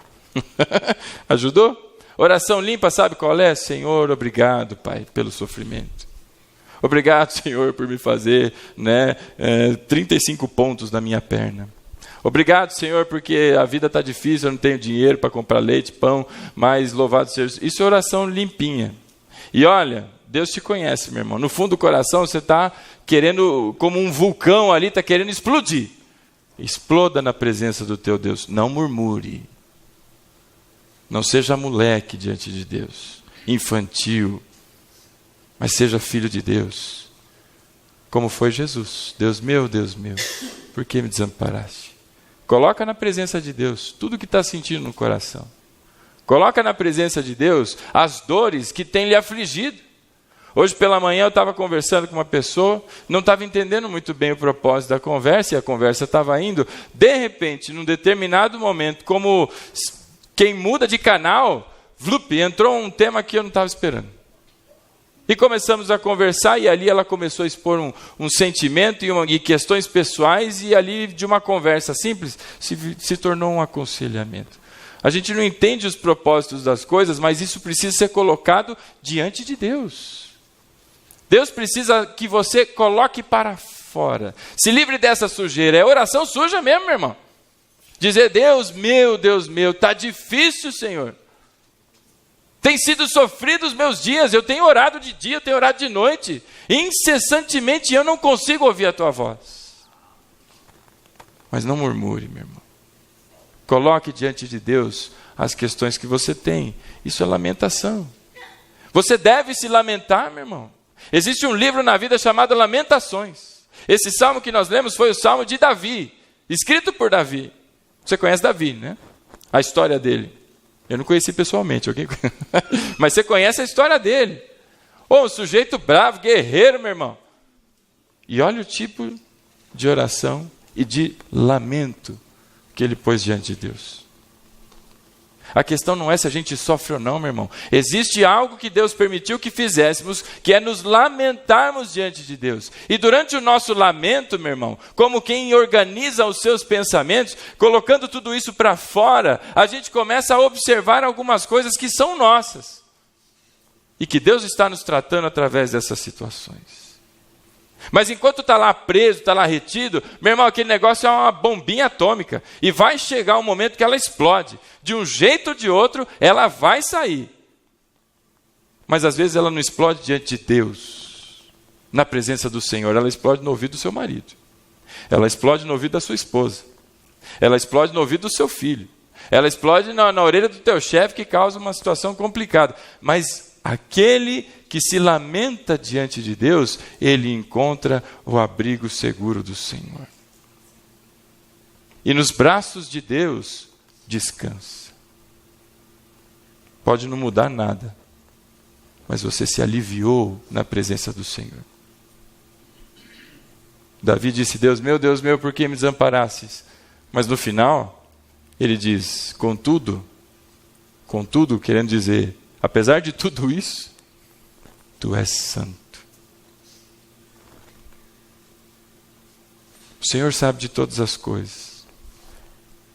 Ajudou? Oração limpa, sabe qual é? Senhor, obrigado, Pai, pelo sofrimento. Obrigado, Senhor, por me fazer 35 pontos na minha perna. Obrigado, Senhor, porque a vida está difícil, eu não tenho dinheiro para comprar leite, pão, mas louvado seja. Isso é oração limpinha. E olha, Deus te conhece, meu irmão. No fundo do coração você está querendo, como um vulcão ali, está querendo explodir. Exploda na presença do teu Deus. Não murmure. Não seja moleque diante de Deus, infantil, mas seja filho de Deus, como foi Jesus. Deus meu, por que me desamparaste? Coloca na presença de Deus tudo que está sentindo no coração. Coloca na presença de Deus as dores que tem lhe afligido. Hoje pela manhã eu estava conversando com uma pessoa, não estava entendendo muito bem o propósito da conversa, e a conversa estava indo. De repente, num determinado momento, como quem muda de canal, entrou um tema que eu não estava esperando. E começamos a conversar, e ali ela começou a expor um sentimento e questões pessoais, e ali de uma conversa simples se tornou um aconselhamento. A gente não entende os propósitos das coisas, mas isso precisa ser colocado diante de Deus. Deus precisa que você coloque para fora. Se livre dessa sujeira. É oração suja mesmo, meu irmão. Dizer: Deus meu, está difícil, Senhor. Tem sido sofrido os meus dias, eu tenho orado de dia, eu tenho orado de noite. Incessantemente eu não consigo ouvir a tua voz. Mas não murmure, meu irmão. Coloque diante de Deus as questões que você tem. Isso é lamentação. Você deve se lamentar, meu irmão. Existe um livro na vida chamado Lamentações. Esse salmo que nós lemos foi o salmo de Davi, escrito por Davi. Você conhece Davi, né? A história dele. Eu não conheci pessoalmente, ok? Mas você conhece a história dele. Um sujeito bravo, guerreiro, meu irmão. E olha o tipo de oração e de lamento que ele pôs diante de Deus. A questão não é se a gente sofre ou não, meu irmão. Existe algo que Deus permitiu que fizéssemos, que é nos lamentarmos diante de Deus. E durante o nosso lamento, meu irmão, como quem organiza os seus pensamentos, colocando tudo isso para fora, a gente começa a observar algumas coisas que são nossas. E que Deus está nos tratando através dessas situações. Mas enquanto está lá preso, está lá retido, meu irmão, aquele negócio é uma bombinha atômica. E vai chegar um momento que ela explode. De um jeito ou de outro, ela vai sair. Mas às vezes ela não explode diante de Deus. na presença do Senhor, ela explode no ouvido do seu marido. Ela explode no ouvido da sua esposa. Ela explode no ouvido do seu filho. Ela explode na orelha do teu chefe, que causa uma situação complicada. Mas aquele que se lamenta diante de Deus, ele encontra o abrigo seguro do Senhor. E nos braços de Deus, descansa. Pode não mudar nada, mas você se aliviou na presença do Senhor. Davi disse: Deus meu, por que me desamparastes? Mas no final, ele diz: contudo, querendo dizer, apesar de tudo isso, tu és santo. O Senhor sabe de todas as coisas.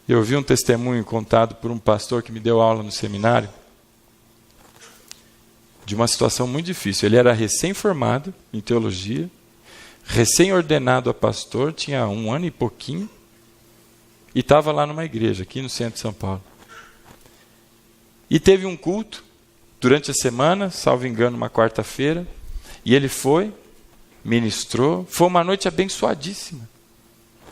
Eu ouvi um testemunho contado por um pastor que me deu aula no seminário, de uma situação muito difícil. Ele era recém-formado em teologia, recém-ordenado a pastor, tinha 1 ano e pouquinho, e estava lá numa igreja, aqui no centro de São Paulo. E teve um culto, durante a semana, salvo engano, uma quarta-feira, e ele foi, ministrou, foi uma noite abençoadíssima.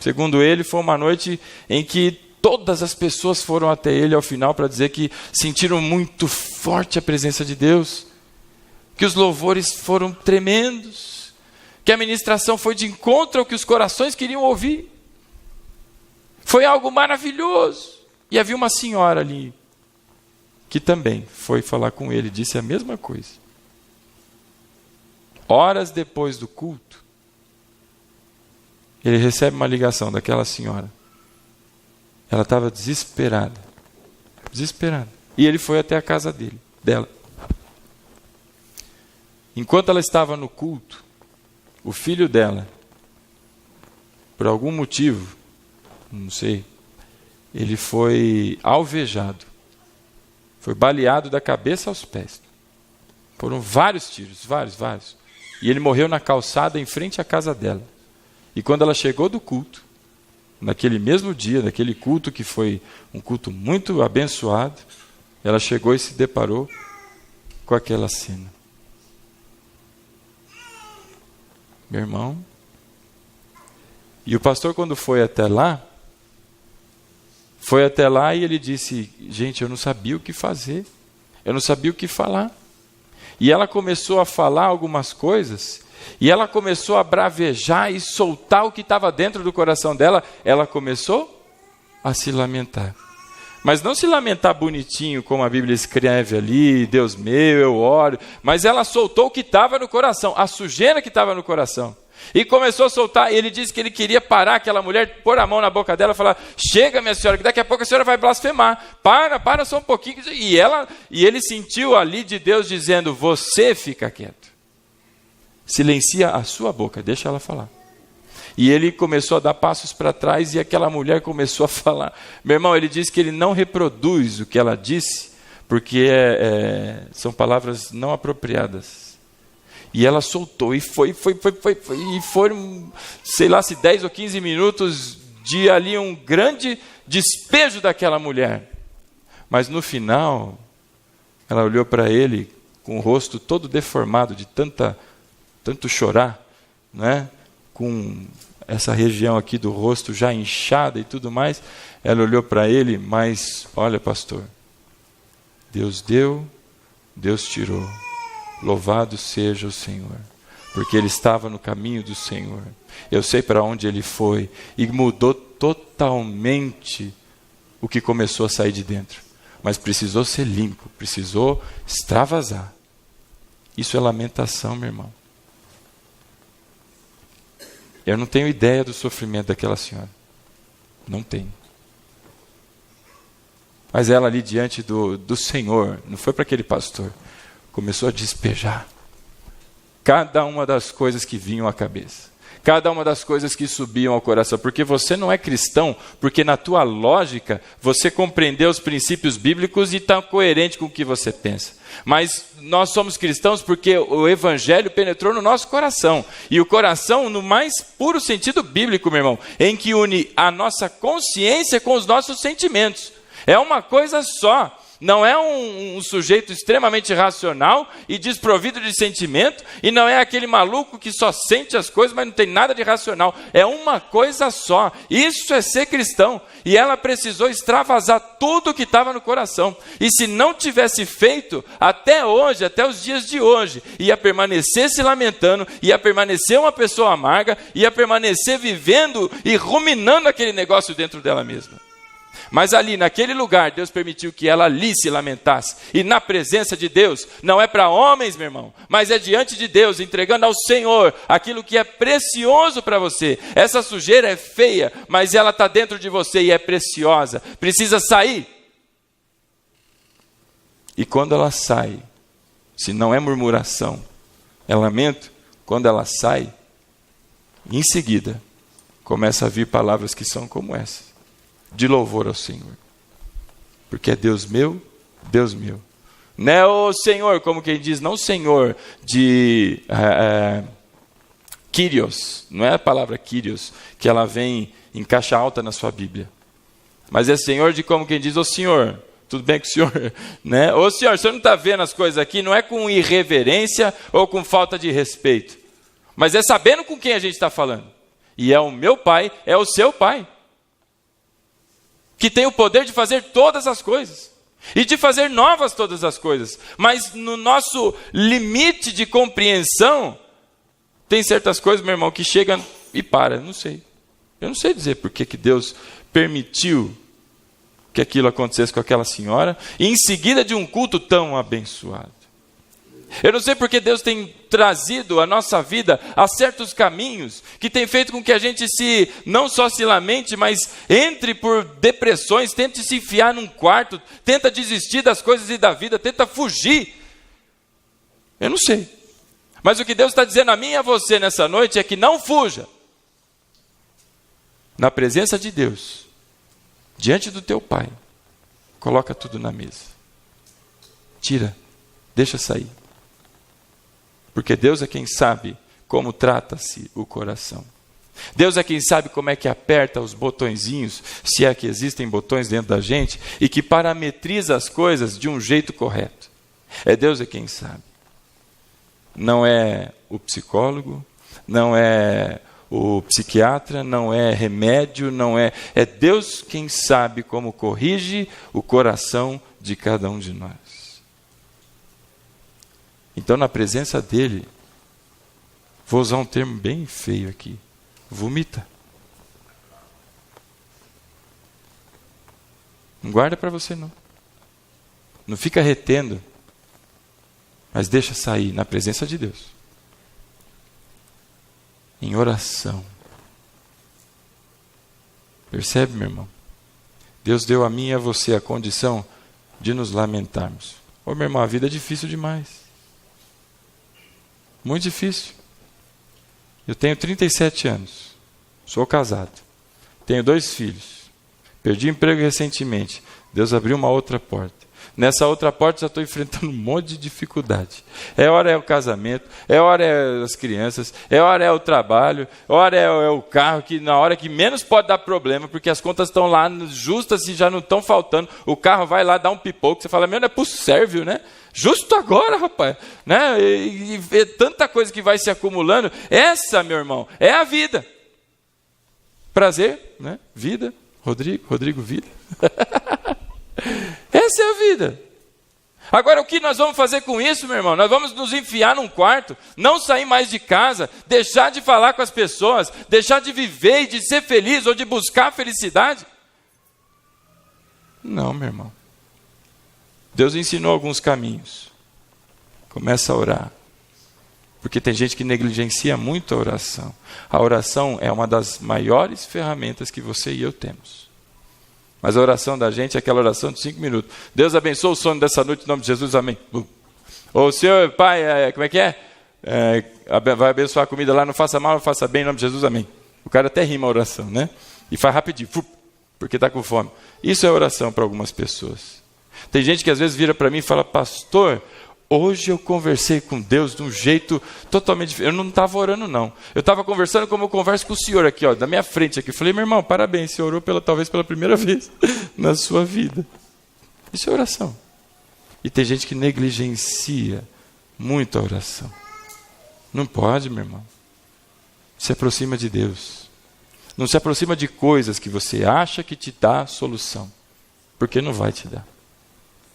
Segundo ele, foi uma noite em que todas as pessoas foram até ele ao final para dizer que sentiram muito forte a presença de Deus, que os louvores foram tremendos, que a ministração foi de encontro ao que os corações queriam ouvir. Foi algo maravilhoso. E havia uma senhora ali, que também foi falar com ele, disse a mesma coisa. Horas depois do culto, ele recebe uma ligação daquela senhora. Ela estava desesperada. E ele foi até a casa dela. Enquanto ela estava no culto, o filho dela, por algum motivo, não sei, ele foi alvejado. Foi baleado da cabeça aos pés. Foram vários tiros, vários. E ele morreu na calçada em frente à casa dela. E quando ela chegou do culto, naquele mesmo dia, naquele culto que foi um culto muito abençoado, ela chegou e se deparou com aquela cena. Meu irmão, e o pastor, quando foi até lá e ele disse: gente, eu não sabia o que fazer, eu não sabia o que falar. E ela começou a falar algumas coisas, e ela começou a bravejar e soltar o que estava dentro do coração dela. Ela começou a se lamentar. Mas não se lamentar bonitinho, como a Bíblia escreve ali, Deus meu, eu oro. Mas ela soltou o que estava no coração, a sujeira que estava no coração. E começou a soltar. Ele disse que ele queria parar aquela mulher, pôr a mão na boca dela e falar: chega, minha senhora, que daqui a pouco a senhora vai blasfemar. Para só um pouquinho. E ele sentiu ali de Deus dizendo: você fica quieto. Silencia a sua boca, deixa ela falar. E ele começou a dar passos para trás e aquela mulher começou a falar. Meu irmão, ele disse que ele não reproduz o que ela disse, porque são palavras não apropriadas. E ela soltou, e foi, e foram, sei lá se 10 ou 15 minutos de ali um grande despejo daquela mulher. Mas no final, ela olhou para ele com o rosto todo deformado de tanto chorar, né? Com essa região aqui do rosto já inchada e tudo mais. Ela olhou para ele: mas olha, pastor, Deus deu, Deus tirou. Louvado seja o Senhor, porque ele estava no caminho do Senhor. Eu sei para onde ele foi, e mudou totalmente o que começou a sair de dentro. Mas precisou ser limpo, precisou extravasar. Isso é lamentação, meu irmão. Eu não tenho ideia do sofrimento daquela senhora. Não tenho. Mas ela ali diante do Senhor, não foi para aquele pastor, começou a despejar cada uma das coisas que vinham à cabeça, cada uma das coisas que subiam ao coração, porque você não é cristão, porque na tua lógica você compreendeu os princípios bíblicos e está coerente com o que você pensa. Mas nós somos cristãos porque o evangelho penetrou no nosso coração, e o coração no mais puro sentido bíblico, meu irmão, em que une a nossa consciência com os nossos sentimentos. É uma coisa só. não é um sujeito extremamente racional e desprovido de sentimento, e não é aquele maluco que só sente as coisas, mas não tem nada de racional. É uma coisa só. Isso é ser cristão. E ela precisou extravasar tudo o que estava no coração. E se não tivesse feito, até hoje, até os dias de hoje, ia permanecer se lamentando, ia permanecer uma pessoa amarga, ia permanecer vivendo e ruminando aquele negócio dentro dela mesma. Mas ali, naquele lugar, Deus permitiu que ela ali se lamentasse. E na presença de Deus, não é para homens, meu irmão, mas é diante de Deus, entregando ao Senhor aquilo que é precioso para você. Essa sujeira é feia, mas ela está dentro de você e é preciosa. Precisa sair. E quando ela sai, se não é murmuração, é lamento, quando ela sai, em seguida, começa a vir palavras que são como essa. De louvor ao Senhor, porque é Deus meu, Deus meu. Não é o Senhor, como quem diz, não Senhor de Kyrios, não é a palavra Kyrios, que ela vem em caixa alta na sua Bíblia, mas é Senhor de como quem diz, ô Senhor, tudo bem com o Senhor? Né? Ô Senhor, o Senhor não está vendo as coisas aqui, não é com irreverência ou com falta de respeito, mas é sabendo com quem a gente está falando, e é o meu Pai, é o seu Pai, que tem o poder de fazer todas as coisas, e de fazer novas todas as coisas, mas no nosso limite de compreensão, tem certas coisas, meu irmão, que chegam e para, eu não sei dizer por que Deus permitiu que aquilo acontecesse com aquela senhora, e em seguida de um culto tão abençoado. Eu não sei porque Deus tem trazido a nossa vida a certos caminhos que tem feito com que a gente não só se lamente, mas entre por depressões, tente se enfiar num quarto, tenta desistir das coisas e da vida, tenta fugir. Eu não sei. Mas o que Deus está dizendo a mim e a você nessa noite é que não fuja. Na presença de Deus, diante do teu Pai, coloca tudo na mesa. Tira, deixa sair. Porque Deus é quem sabe como trata-se o coração. Deus é quem sabe como é que aperta os botõezinhos, se é que existem botões dentro da gente, e que parametriza as coisas de um jeito correto. Deus é quem sabe. Não é o psicólogo, não é o psiquiatra, não é remédio, não é... É Deus quem sabe como corrige o coração de cada um de nós. Então, na presença dele, vou usar um termo bem feio aqui, vomita. Não guarda para você não. Não fica retendo, mas deixa sair na presença de Deus. Em oração. Percebe, meu irmão? Deus deu a mim e a você a condição de nos lamentarmos. Ô, meu irmão, a vida é difícil demais. Muito difícil. Eu tenho 37 anos. Sou casado. Tenho 2 filhos. Perdi emprego recentemente. Deus abriu uma outra porta. Nessa outra porta já estou enfrentando um monte de dificuldade. Hora é o casamento, hora é as crianças, hora é o trabalho, hora é o carro, que na hora que menos pode dar problema, porque as contas estão lá justas e já não estão faltando. O carro vai lá dar um pipoco, você fala, meu, não é pro Sérvio, né? Justo agora, rapaz, né? E tanta coisa que vai se acumulando. Essa, meu irmão, é a vida. Prazer, né? Vida, Rodrigo, vida. Essa é a vida. Agora, o que nós vamos fazer com isso, meu irmão? Nós vamos nos enfiar num quarto, não sair mais de casa, deixar de falar com as pessoas, deixar de viver e de ser feliz ou de buscar a felicidade? Não, meu irmão. Deus ensinou alguns caminhos. Começa a orar. Porque tem gente que negligencia muito a oração. A oração é uma das maiores ferramentas que você e eu temos. Mas a oração da gente é aquela oração de 5 minutos. Deus abençoe o sono dessa noite, em nome de Jesus, amém. Ou Senhor, Pai, como é que é? Vai abençoar a comida lá, não faça mal, não faça bem, em nome de Jesus, amém. O cara até rima a oração, né? E faz rapidinho, porque está com fome. Isso é oração para algumas pessoas. Tem gente que às vezes vira para mim e fala, pastor, hoje eu conversei com Deus de um jeito totalmente diferente. Eu não estava orando, não. Eu estava conversando como eu converso com o senhor aqui, ó, da minha frente aqui. Eu falei, meu irmão, parabéns, você orou talvez pela primeira vez na sua vida. Isso é oração. E tem gente que negligencia muito a oração. Não pode, meu irmão. Se aproxima de Deus. Não se aproxima de coisas que você acha que te dá solução. Porque não vai te dar.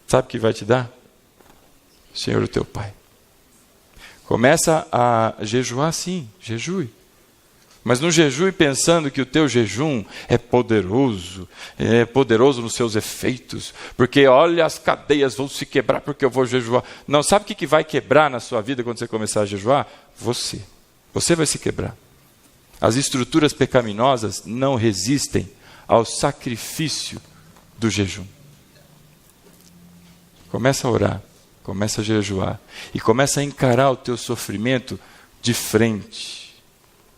Sabe o que vai te dar? O Senhor, o teu Pai. Começa a jejuar, sim, jejue. Mas não jejue pensando que o teu jejum é poderoso nos seus efeitos, porque olha, as cadeias vão se quebrar porque eu vou jejuar. Não, sabe o que vai quebrar na sua vida quando você começar a jejuar? Você. Você vai se quebrar. As estruturas pecaminosas não resistem ao sacrifício do jejum. Começa a orar, começa a jejuar e começa a encarar o teu sofrimento de frente.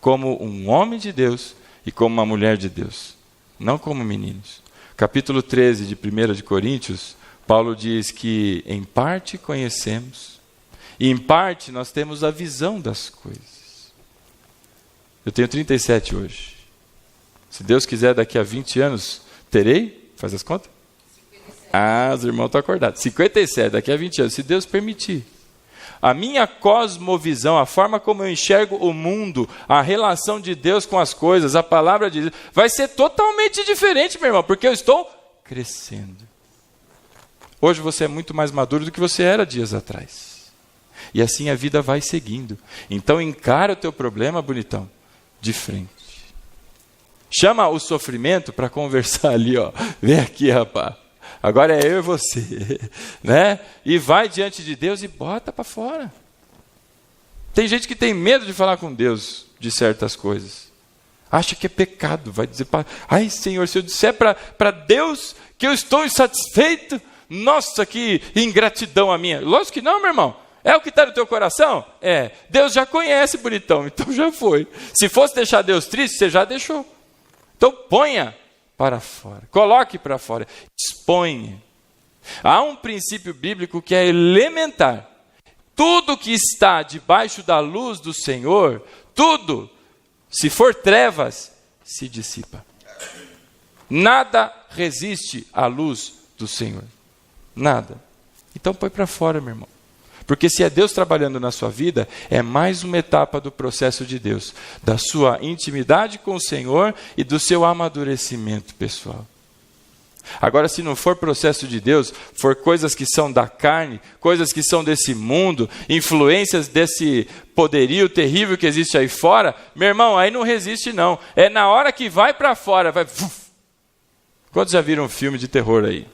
Como um homem de Deus e como uma mulher de Deus, não como meninos. Capítulo 13 de 1 de Coríntios, Paulo diz que em parte conhecemos e em parte nós temos a visão das coisas. Eu tenho 37 hoje. Se Deus quiser, daqui a 20 anos, terei? Faz as contas? 57. Os irmãos estão acordados. 57, daqui a 20 anos, se Deus permitir. A minha cosmovisão, a forma como eu enxergo o mundo, a relação de Deus com as coisas, a palavra de Deus, vai ser totalmente diferente, meu irmão, porque eu estou crescendo. Hoje você é muito mais maduro do que você era dias atrás. E assim a vida vai seguindo. Então encara o teu problema, bonitão, de frente. Chama o sofrimento para conversar ali, ó. Vem aqui, rapaz. Agora é eu e você, né? E vai diante de Deus e bota para fora. Tem gente que tem medo de falar com Deus de certas coisas. Acha que é pecado. Vai dizer, ai Senhor, se eu disser para Deus que eu estou insatisfeito, nossa, que ingratidão a minha. Lógico que não, meu irmão. É o que está no teu coração? É. Deus já conhece, bonitão, então já foi. Se fosse deixar Deus triste, você já deixou. Então ponha para fora. Coloque para fora. Exponha. Há um princípio bíblico que é elementar. Tudo que está debaixo da luz do Senhor, tudo, se for trevas, se dissipa. Nada resiste à luz do Senhor. Nada. Então põe para fora, meu irmão. Porque se é Deus trabalhando na sua vida, é mais uma etapa do processo de Deus, da sua intimidade com o Senhor e do seu amadurecimento pessoal. Agora, se não for processo de Deus, for coisas que são da carne, coisas que são desse mundo, influências desse poderio terrível que existe aí fora, meu irmão, aí não resiste não. É na hora que vai para fora, vai... Quantos já viram um filme de terror aí?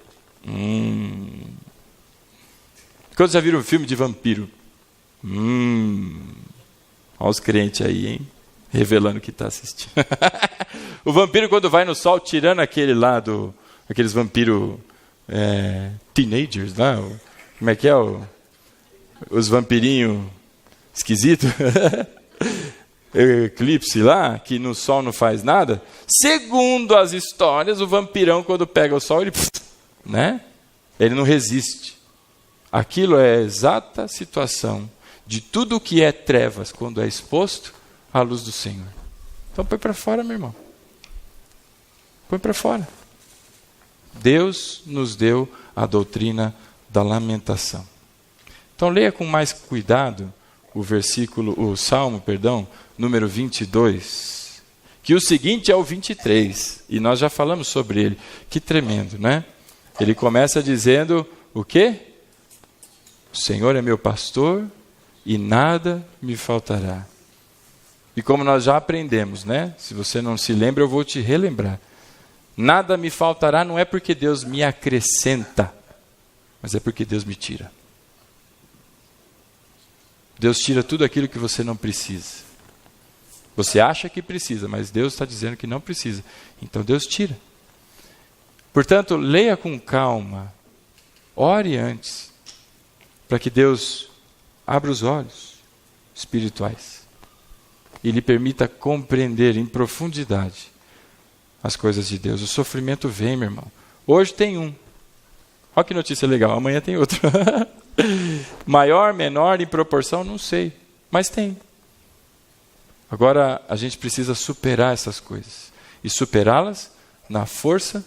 Quantos já viram um filme de vampiro? Olha os crentes aí, hein? Revelando que está assistindo. O vampiro, quando vai no sol, tirando aquele lá aqueles vampiros teenagers lá, como é que é? Os vampirinhos esquisitos. Eclipse lá, que no sol não faz nada. Segundo as histórias, o vampirão, quando pega o sol, ele não resiste. Aquilo é a exata situação de tudo que é trevas quando é exposto à luz do Senhor. Então põe para fora, meu irmão. Põe para fora. Deus nos deu a doutrina da lamentação. Então leia com mais cuidado o Salmo, número 22, que o seguinte é o 23, e nós já falamos sobre ele. Que tremendo, né? Ele começa dizendo o quê? O Senhor é meu pastor e nada me faltará. E como nós já aprendemos, né? Se você não se lembra, eu vou te relembrar. Nada me faltará não é porque Deus me acrescenta, mas é porque Deus me tira. Deus tira tudo aquilo que você não precisa. Você acha que precisa, mas Deus está dizendo que não precisa. Então Deus tira. Portanto, leia com calma. Ore antes, para que Deus abra os olhos espirituais e lhe permita compreender em profundidade as coisas de Deus. O sofrimento vem, meu irmão. Hoje tem um. Olha que notícia legal, amanhã tem outro. Maior, menor, em proporção, não sei, mas tem. Agora a gente precisa superar essas coisas e superá-las na força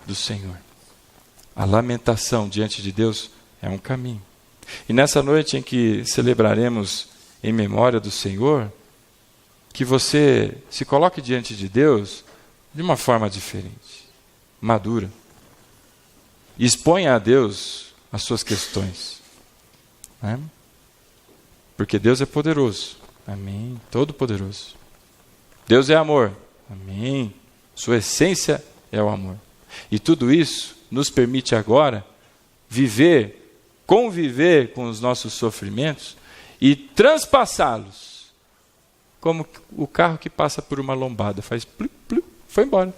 do Senhor. A lamentação diante de Deus É um caminho. E nessa noite em que celebraremos em memória do Senhor, que você se coloque diante de Deus de uma forma diferente, madura. E exponha a Deus as suas questões. Né? Porque Deus é poderoso. Amém. Todo poderoso. Deus é amor. Amém. Sua essência é o amor. E tudo isso nos permite agora conviver com os nossos sofrimentos e transpassá-los. Como o carro que passa por uma lombada. Faz plup, plup, foi embora.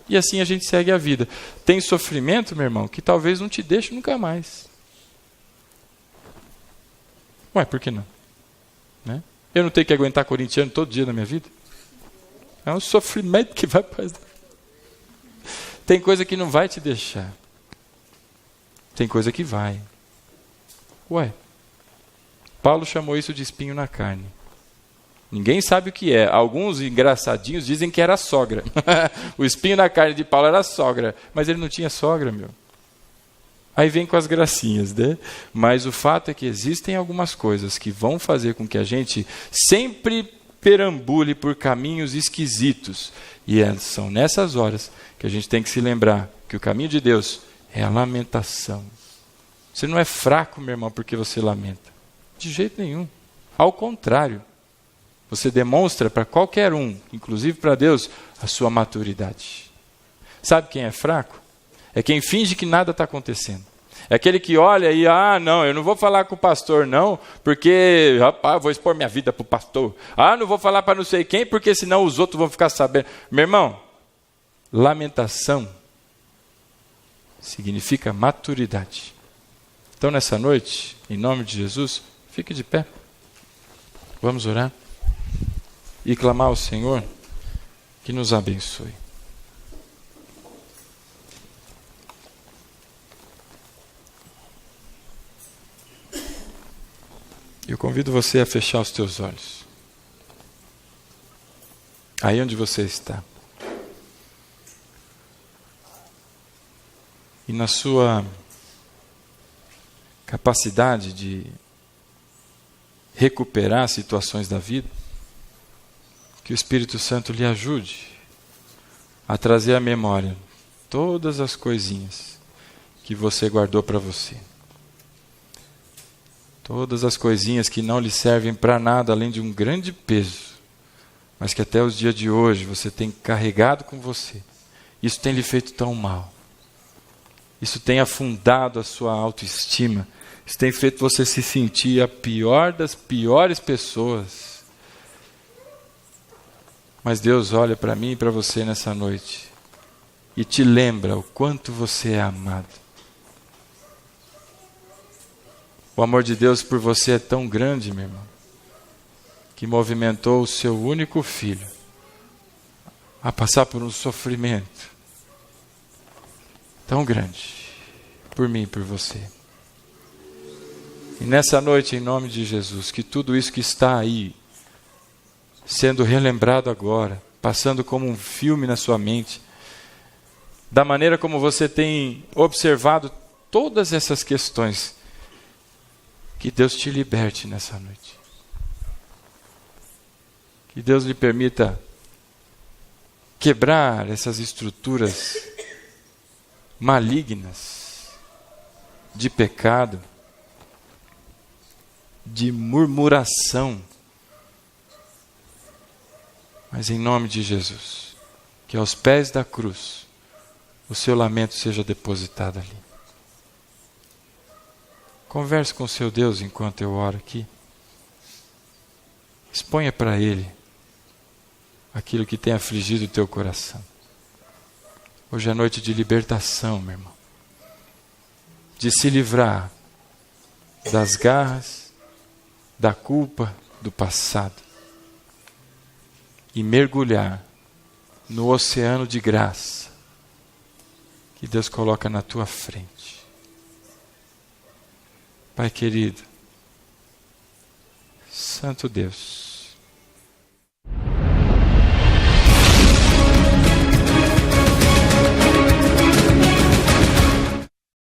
E assim a gente segue a vida. Tem sofrimento, meu irmão, que talvez não te deixe nunca mais. Ué, por que não? Né? Eu não tenho que aguentar corintiano todo dia na minha vida? É um sofrimento que vai para... Tem coisa que não vai te deixar. Tem coisa que vai. Ué, Paulo chamou isso de espinho na carne. Ninguém sabe o que é. Alguns engraçadinhos dizem que era a sogra. O espinho na carne de Paulo era a sogra. Mas ele não tinha sogra, meu. Aí vem com as gracinhas, né? Mas o fato é que existem algumas coisas que vão fazer com que a gente sempre perambule por caminhos esquisitos. E são nessas horas que a gente tem que se lembrar que o caminho de Deus é a lamentação. Você não é fraco, meu irmão, porque você lamenta. De jeito nenhum. Ao contrário. Você demonstra para qualquer um, inclusive para Deus, a sua maturidade. Sabe quem é fraco? É quem finge que nada está acontecendo. É aquele que olha e, não, eu não vou falar com o pastor não, porque, rapaz, vou expor minha vida para o pastor. Não vou falar para não sei quem, porque senão os outros vão ficar sabendo. Meu irmão, lamentação significa maturidade. Então, nessa noite, em nome de Jesus, fique de pé. Vamos orar e clamar ao Senhor que nos abençoe. Eu convido você a fechar os teus olhos. Aí onde você está. E na sua capacidade de recuperar situações da vida, que o Espírito Santo lhe ajude a trazer à memória todas as coisinhas que você guardou para você. Todas as coisinhas que não lhe servem para nada além de um grande peso, mas que até os dias de hoje você tem carregado com você. Isso tem lhe feito tão mal. Isso tem afundado a sua autoestima. Isso tem feito você se sentir a pior das piores pessoas. Mas Deus olha para mim e para você nessa noite e te lembra o quanto você é amado. O amor de Deus por você é tão grande, meu irmão, que movimentou o seu único filho a passar por um sofrimento tão grande por mim e por você. E nessa noite, em nome de Jesus, que tudo isso que está aí, sendo relembrado agora, passando como um filme na sua mente, da maneira como você tem observado todas essas questões, que Deus te liberte nessa noite. Que Deus lhe permita quebrar essas estruturas malignas de pecado, de murmuração. Mas em nome de Jesus, que aos pés da cruz, o seu lamento seja depositado ali. Converse com o seu Deus enquanto eu oro aqui. Exponha para Ele aquilo que tem afligido o teu coração. Hoje é noite de libertação, meu irmão. De se livrar das garras, da culpa do passado. E mergulhar no oceano de graça que Deus coloca na tua frente. Pai querido, Santo Deus,